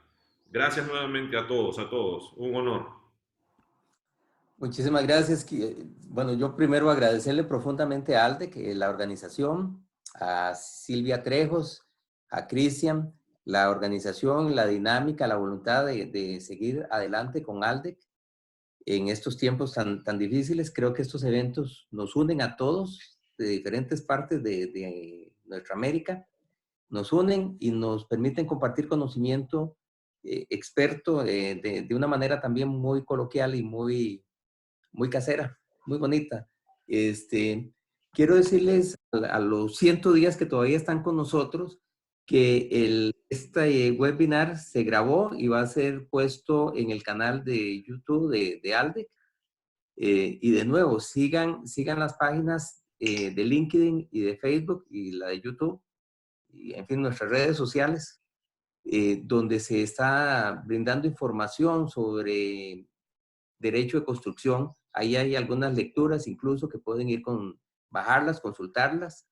[SPEAKER 3] Gracias nuevamente a todos. Un honor.
[SPEAKER 2] Muchísimas gracias. Bueno, yo primero agradecerle profundamente a ALDE, que la organización, a Silvia Trejos, a Cristian, la organización, la dinámica, la voluntad de seguir adelante con ALDEC en estos tiempos tan difíciles. Creo que estos eventos nos unen a todos de diferentes partes de nuestra América, nos unen y nos permiten compartir conocimiento experto de una manera también muy coloquial y muy casera, muy bonita. Quiero decirles a los 100 días que todavía están con nosotros que este webinar se grabó y va a ser puesto en el canal de YouTube de ALDEC. Y de nuevo, sigan las páginas de LinkedIn y de Facebook y la de YouTube, y en fin, nuestras redes sociales, donde se está brindando información sobre derecho de construcción. Ahí hay algunas lecturas incluso que pueden ir bajarlas, consultarlas,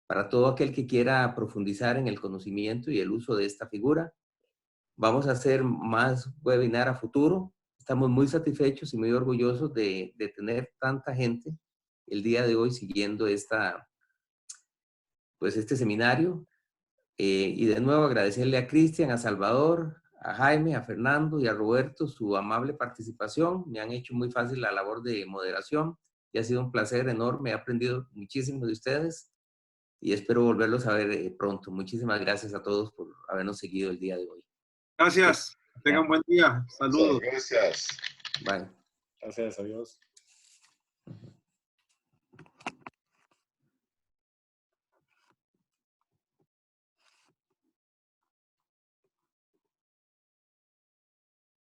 [SPEAKER 2] para todo aquel que quiera profundizar en el conocimiento y el uso de esta figura. Vamos a hacer más webinar a futuro. Estamos muy satisfechos y muy orgullosos de tener tanta gente el día de hoy siguiendo este seminario. Y de nuevo agradecerle a Cristian, a Salvador, a Jaime, a Fernando y a Roberto su amable participación. Me han hecho muy fácil la labor de moderación y ha sido un placer enorme. He aprendido muchísimo de ustedes y espero volverlos a ver pronto. Muchísimas gracias a todos por habernos seguido el día de hoy.
[SPEAKER 6] Gracias. Tengan buen día. Saludos.
[SPEAKER 5] Gracias.
[SPEAKER 2] Bye.
[SPEAKER 1] Gracias, adiós.